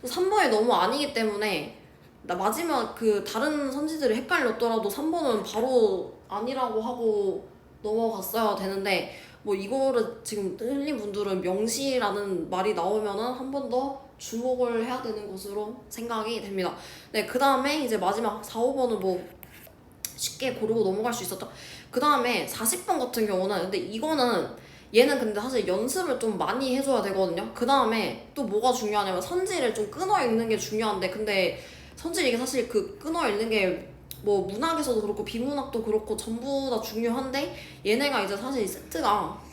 3번이 너무 아니기 때문에 나 마지막 그 다른 선지들이 헷갈렸더라도 3번은 바로 아니라고 하고 넘어갔어야 되는데 뭐 이거를 지금 틀린 분들은 명시라는 말이 나오면은 한 번 더 주목을 해야 되는 것으로 생각이 됩니다. 네, 그 다음에 이제 마지막 4, 5번은 뭐 쉽게 고르고 넘어갈 수 있었죠. 그 다음에 40번 같은 경우는 근데 이거는 얘는 근데 사실 연습을 좀 많이 해줘야 되거든요. 그 다음에 또 뭐가 중요하냐면 선지를 좀 끊어 읽는 게 중요한데 근데 선지 이게 사실 그 끊어 읽는 게 뭐 문학에서도 그렇고 비문학도 그렇고 전부 다 중요한데 얘네가 이제 사실 이 세트가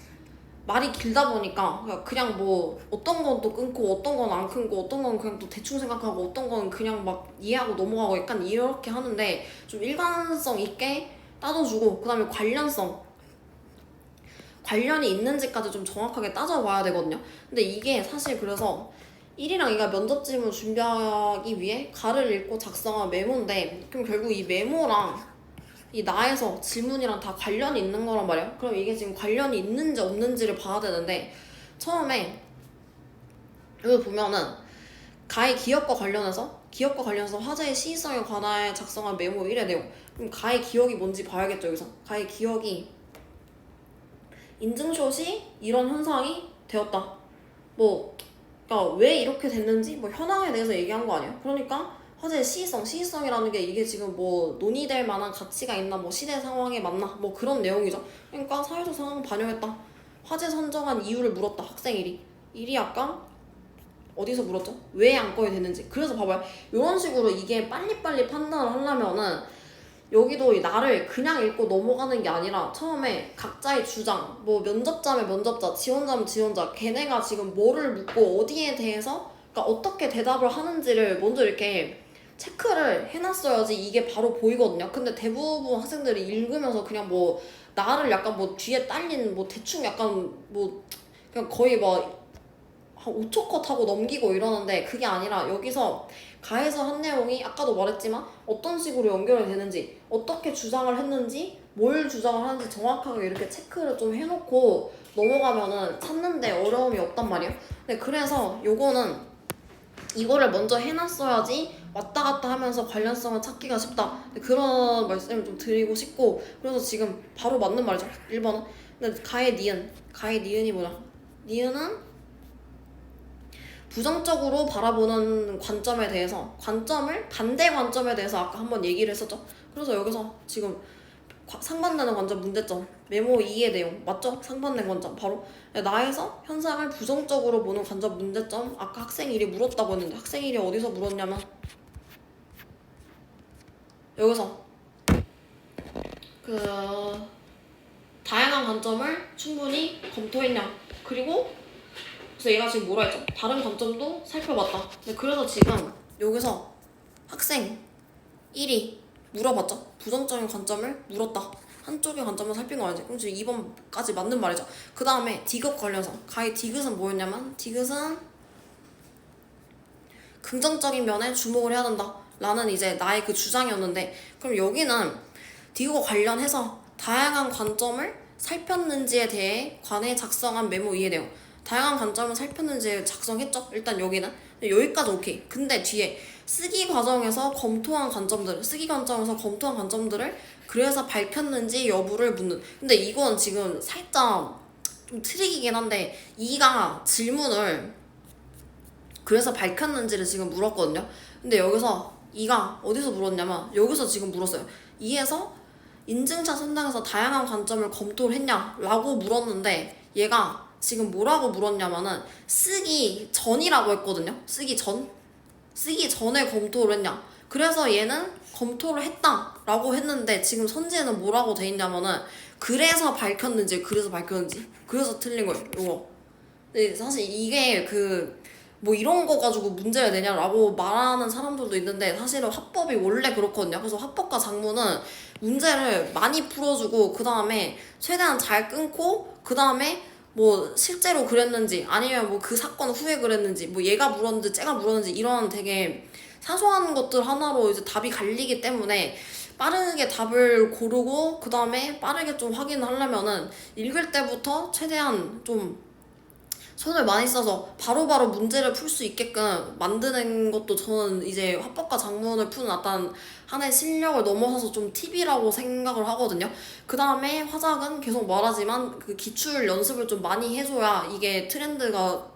말이 길다 보니까 그냥 뭐 어떤 건 또 끊고 어떤 건 안 끊고 어떤 건 그냥 또 대충 생각하고 어떤 건 그냥 막 이해하고 넘어가고 약간 이렇게 하는데 좀 일관성 있게 따져주고 그 다음에 관련이 있는지까지 좀 정확하게 따져봐야 되거든요. 근데 이게 사실 그래서 1이랑 2가 면접 질문 준비하기 위해 가를 읽고 작성한 메모인데 그럼 결국 이 메모랑 이 나에서 질문이랑 다 관련이 있는 거란 말이야. 그럼 이게 지금 관련이 있는지 없는지를 봐야 되는데 처음에 여기 보면은 가의 기억과 관련해서 화제의 시의성에 관하여 작성한 메모 1의 내용. 그럼 가의 기억이 뭔지 봐야겠죠. 여기서 가의 기억이 인증샷이 이런 현상이 되었다. 뭐 그러니까 왜 이렇게 됐는지 뭐 현황에 대해서 얘기한 거 아니에요? 그러니까 화제의 시의성이라는 게 이게 지금 뭐 논의될 만한 가치가 있나 뭐 시대 상황에 맞나 뭐 그런 내용이죠. 그러니까 사회적 상황을 반영했다. 화제 선정한 이유를 물었다. 학생 1이 아까 어디서 물었죠? 왜 안건이 됐는지. 그래서 봐봐요. 이런 식으로 이게 빨리빨리 판단을 하려면은 여기도 나를 그냥 읽고 넘어가는 게 아니라 처음에 각자의 주장, 뭐 면접자면 면접자, 지원자면 지원자, 걔네가 지금 뭐를 묻고 어디에 대해서 그러니까 어떻게 대답을 하는지를 먼저 이렇게 체크를 해놨어야지 이게 바로 보이거든요. 근데 대부분 학생들이 읽으면서 그냥 뭐 나를 약간 뭐 뒤에 딸린 뭐 대충 약간 뭐 그냥 거의 막 한 5초 컷 하고 넘기고 이러는데 그게 아니라 여기서 가에서 한 내용이 아까도 말했지만 어떤 식으로 연결이 되는지 어떻게 주장을 했는지 뭘 주장을 하는지 정확하게 이렇게 체크를 좀 해놓고 넘어가면은 찾는데 어려움이 없단 말이에요. 근데 그래서 요거는 이거를 먼저 해놨어야지 왔다 갔다 하면서 관련성을 찾기가 쉽다. 그런 말씀을 좀 드리고 싶고 그래서 지금 바로 맞는 말이죠. 1번은 근데 가의 니은이 뭐냐? 니은은 부정적으로 바라보는 관점에 대해서 반대 관점에 대해서 아까 한번 얘기를 했었죠. 그래서 여기서 지금 상반되는 관점 문제점 메모 2의 내용 맞죠? 상반된 관점 바로 나에서 현상을 부정적으로 보는 관점 문제점 아까 학생 1이 물었다고 했는데 학생 1이 어디서 물었냐면 여기서 그 다양한 관점을 충분히 검토했냐 그리고 그래서 얘가 지금 뭐라 했죠? 다른 관점도 살펴봤다. 근데 그래서 지금 여기서 학생 1이 물어봤죠? 부정적인 관점을 물었다. 한쪽의 관점을 살핀 거 아니지? 그럼 지금 2번까지 맞는 말이죠. 그 다음에 디귿 관련성. 가의 디귿은 뭐였냐면 디귿은 긍정적인 면에 주목을 해야 된다. 라는 이제 나의 그 주장이었는데 그럼 여기는 디귿과 관련해서 다양한 관점을 살폈는지에 대해 관해 작성한 메모 2의 내용. 다양한 관점을 살폈는지 작성했죠? 일단 여기는 여기까지 오케이. 근데 뒤에 쓰기 과정에서 검토한 관점들을 그래서 밝혔는지 여부를 묻는. 근데 이건 지금 살짝 좀 트릭이긴 한데 이가 질문을 그래서 밝혔는지를 지금 물었거든요. 근데 여기서 이가 어디서 물었냐면 여기서 지금 물었어요. 이에서 인증샷 선정에서 다양한 관점을 검토를 했냐라고 물었는데 얘가 지금 뭐라고 물었냐면은 쓰기 전이라고 했거든요. 쓰기 전? 쓰기 전에 검토를 했냐. 그래서 얘는 검토를 했다라고 했는데 지금 선지에는 뭐라고 돼 있냐면은 그래서 밝혔는지 그래서 틀린 거예요. 이거. 근데 사실 이게 뭐 이런 거 가지고 문제가 되냐라고 말하는 사람들도 있는데 사실은 화법이 원래 그렇거든요. 그래서 화법과 작문은 문제를 많이 풀어주고 그 다음에 최대한 잘 끊고 그 다음에 뭐 실제로 그랬는지 아니면 뭐 그 사건 후에 그랬는지 뭐 얘가 물었는지 쟤가 물었는지 이런 되게 사소한 것들 하나로 이제 답이 갈리기 때문에 빠르게 답을 고르고 그 다음에 빠르게 좀 확인을 하려면은 읽을 때부터 최대한 좀 손을 많이 써서 바로바로 문제를 풀 수 있게끔 만드는 것도 저는 이제 화법과 작문을 푸는 어떤 하나의 실력을 넘어서서 좀 팁이라고 생각을 하거든요. 그 다음에 화작은 계속 말하지만 그 기출 연습을 좀 많이 해줘야 이게 트렌드가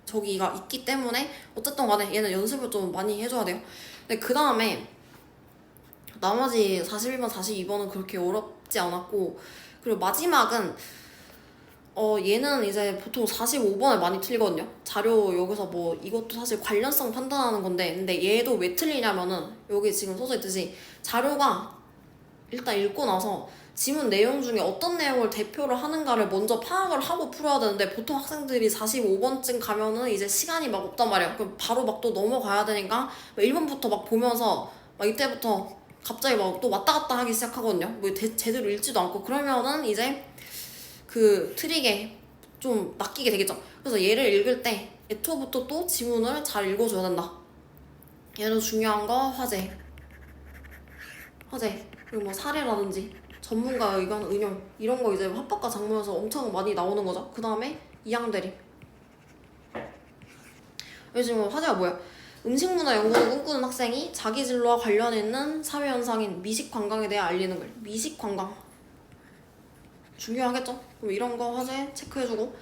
저기가 있기 때문에 어쨌든 간에 얘는 연습을 좀 많이 해줘야 돼요. 근데 그 다음에 나머지 41번, 42번은 그렇게 어렵지 않았고 그리고 마지막은 얘는 이제 보통 45번을 많이 틀리거든요. 자료 여기서 뭐 이것도 사실 관련성 판단하는 건데 근데 얘도 왜 틀리냐면은 여기 지금 써져 있듯이 자료가 일단 읽고 나서 지문 내용 중에 어떤 내용을 대표를 하는가를 먼저 파악을 하고 풀어야 되는데 보통 학생들이 45번쯤 가면은 이제 시간이 막 없단 말이야. 그럼 바로 막 또 넘어가야 되니까 막 1번부터 막 보면서 막 이때부터 갑자기 막 또 왔다 갔다 하기 시작하거든요. 뭐 제대로 읽지도 않고 그러면은 이제 그 트릭에 좀 낚이게 되겠죠. 그래서 얘를 읽을 때 애초부터 또 지문을 잘 읽어줘야 된다. 얘는 중요한 거 화제 그리고 뭐 사례라든지 전문가 의견 은용 이런 거 이제 화법과 작문에서 엄청 많이 나오는 거죠. 그 다음에 이항대립. 요즘 화제가 뭐야? 음식문화 연구를 꿈꾸는 학생이 자기 진로와 관련 있는 사회현상인 미식관광에 대해 알리는 글. 미식관광 중요하겠죠? 그럼 이런 거 화제 체크해주고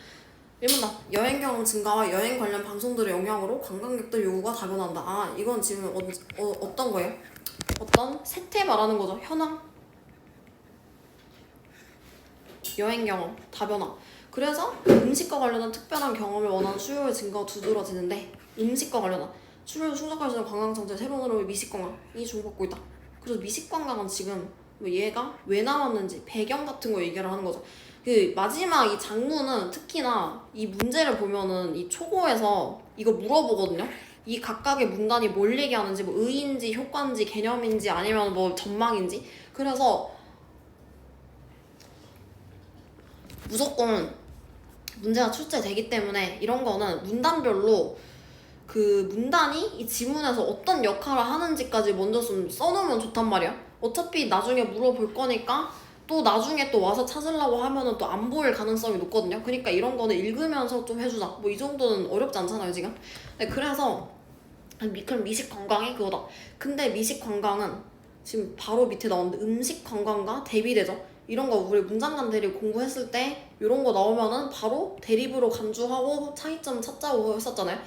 1문단 여행 경험 증가와 여행 관련 방송들의 영향으로 관광객들 요구가 다변한다. 아 이건 지금 어떤 거예요? 어떤 세태 말하는 거죠. 현황 여행 경험 다변화. 그래서 음식과 관련한 특별한 경험을 원하는 수요의 증가가 두드러지는데 음식과 관련한 수요를 충족할 수 있는 관광정책 새로운 흐름의 미식관광이 주목받고 있다. 그래서 미식관광은 지금 뭐 얘가 왜 나왔는지 배경 같은 거 얘기를 하는 거죠. 그 마지막 이 장문은 특히나 이 문제를 보면은 이 초고에서 이거 물어보거든요. 이 각각의 문단이 뭘 얘기하는지 뭐 의인지 효과인지 개념인지 아니면 뭐 전망인지. 그래서 무조건 문제가 출제되기 때문에 이런 거는 문단별로 그 문단이 이 지문에서 어떤 역할을 하는지까지 먼저 좀 써놓으면 좋단 말이야. 어차피 나중에 물어볼 거니까 또 나중에 또 와서 찾으려고 하면은 또 안 보일 가능성이 높거든요. 그러니까 이런 거는 읽으면서 좀 해주자. 뭐 이 정도는 어렵지 않잖아요 지금. 네, 그래서 그럼 미식 관광이 그거다. 근데 미식 관광은 지금 바로 밑에 나오는데 음식 관광과 대비되죠. 이런 거 우리 문장간 대립 공부했을 때 이런 거 나오면은 바로 대립으로 간주하고 차이점 찾자고 했었잖아요.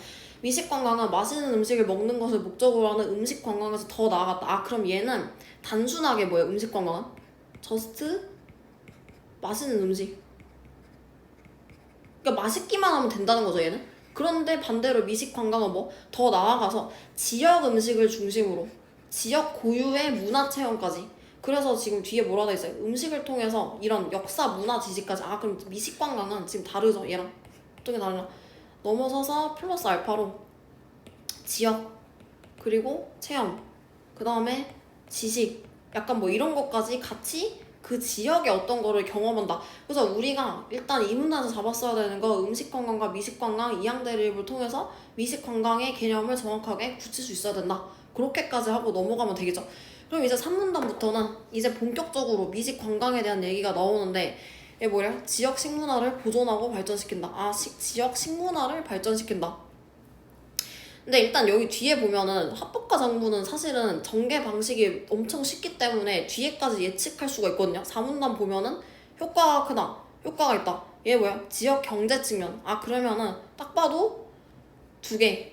미식 관광은 맛있는 음식을 먹는 것을 목적으로 하는 음식 관광에서 더 나아갔다. 아 그럼 얘는 단순하게 뭐예요? 음식 관광은? 저스트 맛있는 음식. 그러니까 맛있기만 하면 된다는 거죠 얘는. 그런데 반대로 미식 관광은 뭐? 더 나아가서 지역 음식을 중심으로 지역 고유의 문화 체험까지. 그래서 지금 뒤에 뭐라 돼 있어요? 음식을 통해서 이런 역사 문화 지식까지. 아 그럼 미식 관광은 지금 다르죠 얘랑. 어떻게 다르냐? 넘어서서 플러스 알파로 지역 그리고 체험 그 다음에 지식 약간 뭐 이런 것까지 같이 그 지역의 어떤 거를 경험한다. 그래서 우리가 일단 이 문단에서 잡았어야 되는 거 음식관광과 미식관광 이항대립을 통해서 미식관광의 개념을 정확하게 굳힐 수 있어야 된다. 그렇게까지 하고 넘어가면 되겠죠. 그럼 이제 3문단부터는 이제 본격적으로 미식관광에 대한 얘기가 나오는데 이게 뭐냐? 지역 식문화를 보존하고 발전시킨다. 아, 지역 식문화를 발전시킨다. 근데 일단 여기 뒤에 보면은 합법과 장부는 사실은 전개 방식이 엄청 쉽기 때문에 뒤에까지 예측할 수가 있거든요. 4문단 보면은 효과가 크다. 효과가 있다. 얘 뭐야? 지역 경제 측면. 아 그러면은 딱 봐도 두 개.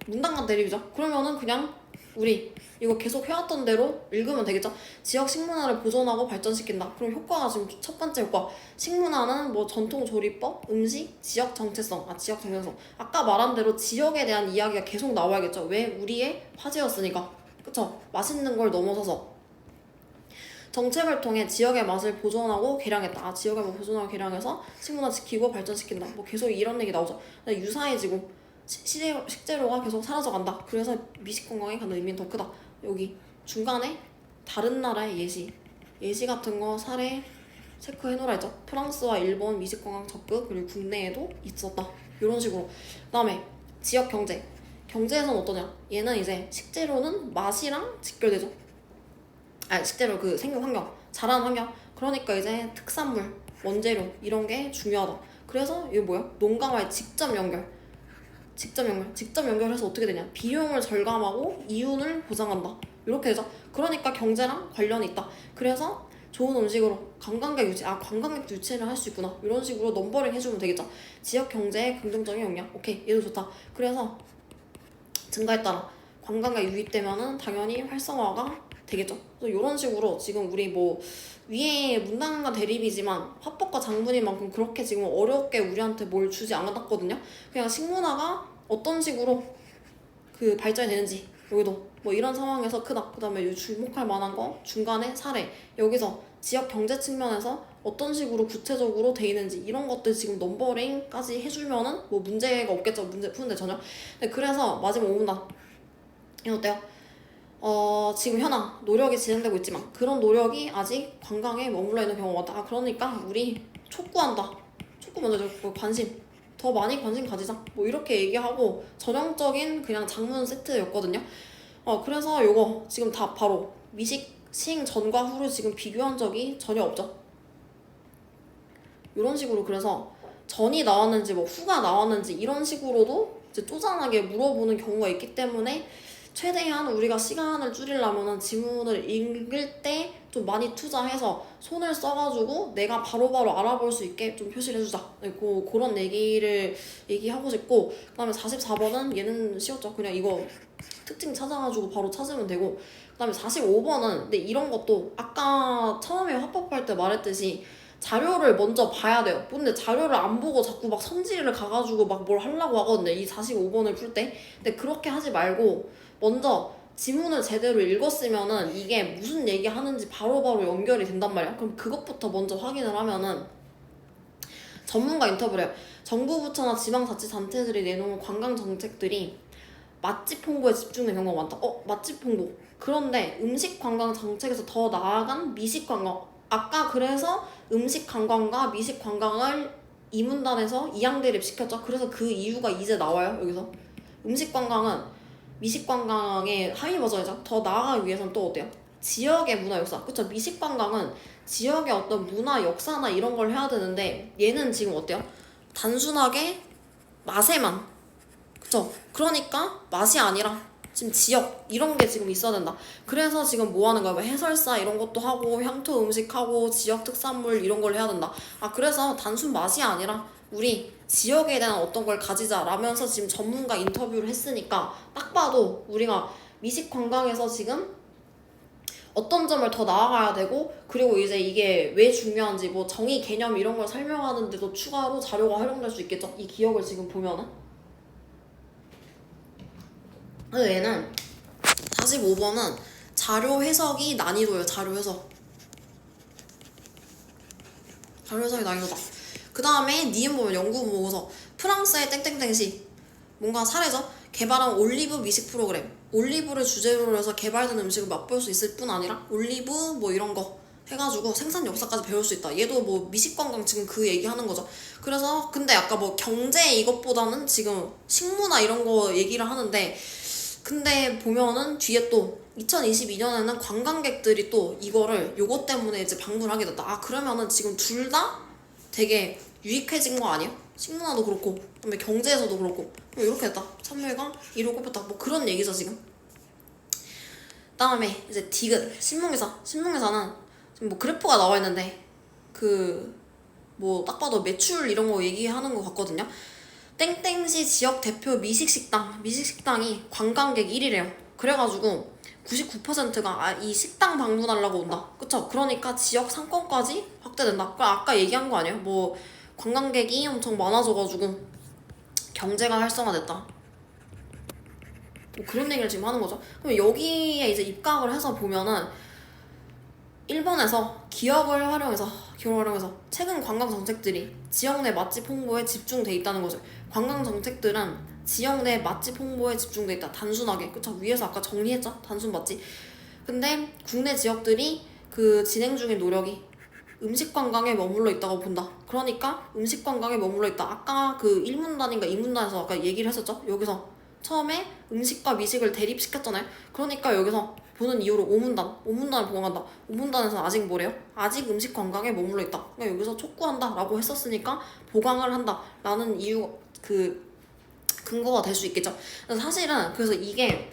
문단간 대립이죠. 그러면은 그냥 우리 이거 계속 해왔던 대로 읽으면 되겠죠? 지역 식문화를 보존하고 발전시킨다. 그럼 효과가 지금 첫 번째 효과. 식문화는 뭐 전통 조리법, 음식, 지역 정체성. 아 지역 정체성. 아까 말한 대로 지역에 대한 이야기가 계속 나와야겠죠. 왜? 우리의 화제였으니까. 그쵸? 맛있는 걸 넘어서서 정책을 통해 지역의 맛을 보존하고 개량했다. 아, 지역의 맛을 보존하고 개량해서 식문화 지키고 발전시킨다. 뭐 계속 이런 얘기 나오죠. 유사해지고 식재료가 계속 사라져간다. 그래서 미식 건강에 갖는 의미는 더 크다. 여기 중간에 다른 나라의 예시 같은 거 사례 체크해놓으라 했죠. 프랑스와 일본 미식 건강 적극 그리고 국내에도 있었다. 이런 식으로. 그 다음에 지역 경제. 경제에서는 어떠냐? 얘는 이제 식재료는 맛이랑 직결되죠. 아 식재료 그 생육 환경, 자라는 환경. 그러니까 이제 특산물, 원재료 이런 게 중요하다. 그래서 이게 뭐야? 농가와의 직접 연결해서 어떻게 되냐? 비용을 절감하고 이윤을 보장한다. 이렇게 되죠. 그러니까 경제랑 관련이 있다. 그래서 좋은 음식으로 관광객 유치, 관광객 유치를 할 수 있구나. 이런 식으로 넘버링 해주면 되겠죠. 지역 경제의 긍정적인 영향. 오케이, 얘도 좋다. 그래서 증가에 따라 관광객 유입되면은 당연히 활성화가 되겠죠. 그래서 이런 식으로 지금 우리 뭐 위에 문단과 대립이지만 화법과 장문인 만큼 그렇게 지금 어렵게 우리한테 뭘 주지 않았거든요. 그냥 식문화가 어떤 식으로 그 발전이 되는지 여기도 뭐 이런 상황에서 크다. 그 다음에 주목할 만한 거 중간에 사례 여기서 지역 경제 측면에서 어떤 식으로 구체적으로 돼 있는지 이런 것들 지금 넘버링까지 해주면은 뭐 문제가 없겠죠. 문제 푸는데 전혀. 네, 그래서 마지막 5분단 이거 어때요? 지금 현황 노력이 진행되고 있지만 그런 노력이 아직 관광에 머물러 있는 경우가 많다. 그러니까 우리 촉구한다. 촉구 먼저 관심 더 많이 관심 가지자. 뭐 이렇게 얘기하고 전형적인 그냥 장문 세트였거든요. 그래서 요거 지금 다 바로 미식 시행 전과 후를 지금 비교한 적이 전혀 없죠. 이런 식으로 그래서 전이 나왔는지 뭐 후가 나왔는지 이런 식으로도 이제 쪼잔하게 물어보는 경우가 있기 때문에 최대한 우리가 시간을 줄이려면 지문을 읽을 때 좀 많이 투자해서 손을 써가지고 내가 바로바로 알아볼 수 있게 좀 표시를 해주자. 네, 그런 얘기를 얘기하고 싶고 그 다음에 44번은 얘는 쉬웠죠. 그냥 이거 특징 찾아가지고 바로 찾으면 되고 그 다음에 45번은 근데 이런 것도 아까 처음에 화법할 때 말했듯이 자료를 먼저 봐야 돼요. 근데 자료를 안 보고 자꾸 막 선지를 가가지고 막 뭘 하려고 하거든요. 이 45번을 풀 때. 근데 그렇게 하지 말고 먼저 지문을 제대로 읽었으면은 이게 무슨 얘기 하는지 바로바로 연결이 된단 말이야. 그럼 그것부터 먼저 확인을 하면은 전문가 인터뷰를 해요. 정부 부처나 지방자치단체들이 내놓은 관광 정책들이 맛집 홍보에 집중된 경우가 많다. 맛집 홍보. 그런데 음식 관광 정책에서 더 나아간 미식 관광. 아까 그래서 음식 관광과 미식 관광을 이 문단에서 이양 대립시켰죠. 그래서 그 이유가 이제 나와요. 여기서 음식 관광은 미식 관광의 하위 버전이죠. 더 나아가기 위해서는 또 어때요? 지역의 문화 역사. 그쵸? 미식 관광은 지역의 어떤 문화 역사나 이런 걸 해야 되는데 얘는 지금 어때요? 단순하게 맛에만. 그쵸? 그러니까 맛이 아니라 지금 지역 이런 게 지금 있어야 된다. 그래서 지금 뭐 하는 거야? 해설사 이런 것도 하고 향토 음식하고 지역 특산물 이런 걸 해야 된다. 그래서 단순 맛이 아니라 우리 지역에 대한 어떤 걸 가지자라면서 지금 전문가 인터뷰를 했으니까 딱 봐도 우리가 미식 관광에서 지금 어떤 점을 더 나아가야 되고 그리고 이제 이게 왜 중요한지 뭐 정의 개념 이런 걸 설명하는데도 추가로 자료가 활용될 수 있겠죠. 이 기억을 지금 보면은. 그래서 얘는 45번은 자료 해석이 난이도예요. 자료 해석이 난이도다. 그 다음에 니은 보면 연구 보고서 프랑스의 땡땡땡시 뭔가 사례죠. 개발한 올리브 미식 프로그램. 올리브를 주재료로 해서 개발된 음식을 맛볼 수 있을 뿐 아니라 올리브 뭐 이런 거 해가지고 생산 역사까지 배울 수 있다. 얘도 뭐 미식관광 지금 그 얘기하는 거죠. 그래서 근데 아까 뭐 경제 이것보다는 지금 식문화 이런 거 얘기를 하는데 근데 보면은 뒤에 또 2022년에는 관광객들이 또 이거를 요거 때문에 이제 방문을 하게 됐다. 그러면은 지금 둘 다 되게 유익해진 거 아니야? 식문화도 그렇고 그다음에 경제에서도 그렇고 이렇게 됐다. 참여가 이로 꼽혔다. 뭐 그런 얘기죠 지금. 다음에 이제 디귿 신문기사는 지금 뭐 그래프가 나와 있는데 그 뭐 딱 봐도 매출 이런 거 얘기하는 것 같거든요. 땡땡시 지역 대표 미식식당이 관광객 1위래요. 그래가지고 99%가 이 식당 방문하려고 온다. 그쵸? 그러니까 지역 상권까지 확대된다. 그럼 아까 얘기한 거 아니에요? 뭐 관광객이 엄청 많아져가지고 경제가 활성화됐다. 뭐 그런 얘기를 지금 하는 거죠. 그럼 여기에 이제 입각을 해서 보면은 일본에서 기업을 활용해서 최근 관광 정책들이 지역 내 맛집 홍보에 집중돼 있다는 거죠. 관광 정책들은 지역 내 맛집 홍보에 집중돼 있다. 단순하게. 그쵸? 위에서 아까 정리했죠? 단순 맛집. 근데 국내 지역들이 그 진행 중인 노력이 음식 관광에 머물러 있다고 본다. 그러니까 음식 관광에 머물러 있다. 아까 그 1문단인가 2문단에서 아까 얘기를 했었죠? 여기서 처음에 음식과 미식을 대립시켰잖아요. 그러니까 여기서 보는 이유로 5문단을 보강한다. 5문단에서는 아직 뭐래요? 아직 음식 관광에 머물러 있다. 그러니까 여기서 촉구한다 라고 했었으니까 보강을 한다 라는 이유 근거가 될 수 있겠죠. 사실은 그래서 이게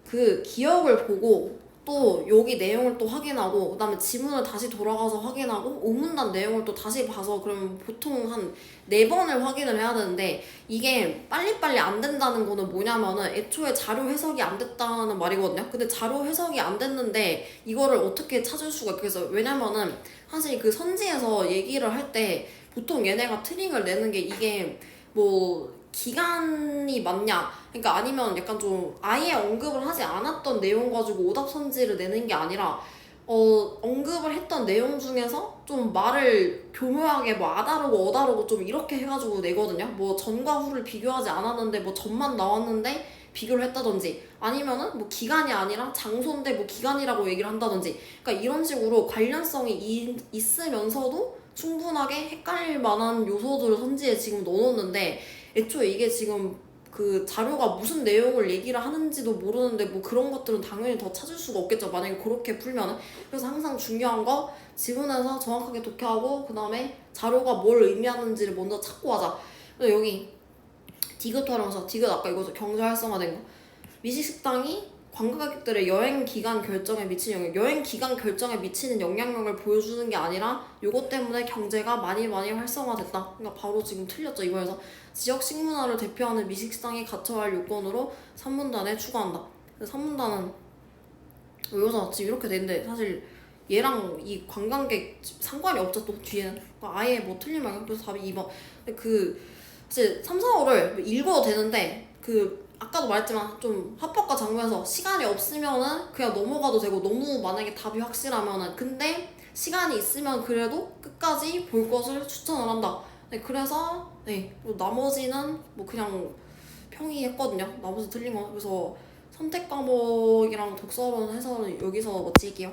그 기억을 보고 또 여기 내용을 또 확인하고 그다음에 지문을 다시 돌아가서 확인하고 5문단 내용을 또 다시 봐서 그러면 보통 한 4번을 확인을 해야 되는데 이게 빨리빨리 안 된다는 거는 뭐냐면은 애초에 자료 해석이 안 됐다는 말이거든요. 근데 자료 해석이 안 됐는데 이거를 어떻게 찾을 수가 있겠어요. 왜냐면은 사실 그 선지에서 얘기를 할 때 보통 얘네가 트릭을 내는 게 이게 뭐 기간이 맞냐 그러니까 아니면 약간 좀 아예 언급을 하지 않았던 내용 가지고 오답 선지를 내는 게 아니라 언급을 했던 내용 중에서 좀 말을 교묘하게 뭐 아다르고 어다르고 좀 이렇게 해가지고 내거든요. 뭐 전과 후를 비교하지 않았는데 뭐 전만 나왔는데 비교를 했다든지 아니면은 뭐 기간이 아니라 장소인데 뭐 기간이라고 얘기를 한다든지 그러니까 이런 식으로 관련성이 있으면서도 충분하게 헷갈릴 만한 요소들을 선지에 지금 넣어놓는데 애초에 이게 지금 그 자료가 무슨 내용을 얘기를 하는지도 모르는데 뭐 그런 것들은 당연히 더 찾을 수가 없겠죠. 만약에 그렇게 풀면은. 그래서 항상 중요한 거 지문에서 정확하게 독해하고 그 다음에 자료가 뭘 의미하는지를 먼저 찾고 하자. 그래서 여기 디귿 활용서, 디귿 아까 이거 경제 활성화된 거. 미식식당이 관광객들의 여행 기간 결정에 미치는 영향, 여행 기간 결정에 미치는 영향력을 보여주는 게 아니라 요것 때문에 경제가 많이 활성화됐다. 그러니까 바로 지금 틀렸죠. 이거에서 지역 식문화를 대표하는 미식식당이 갖춰야 할 요건으로 3문단에 추가한다. 3문단은 여기서 지금 이렇게 되는데 사실 얘랑 이 관광객 상관이 없죠. 또 뒤에는 그러니까 아예 뭐 틀리면 그래서 답이 2번. 근데 그 이제 3, 4, 5를 읽어도 되는데 그 아까도 말했지만 좀 합법과 장부에서 시간이 없으면은 그냥 넘어가도 되고 너무 만약에 답이 확실하면은 근데 시간이 있으면 그래도 끝까지 볼 것을 추천을 한다. 네, 그래서 뭐 나머지는 뭐 그냥 평이했거든요. 나머지 틀린 거. 그래서 선택 과목이랑 독서론 해설은 여기서 마칠게요.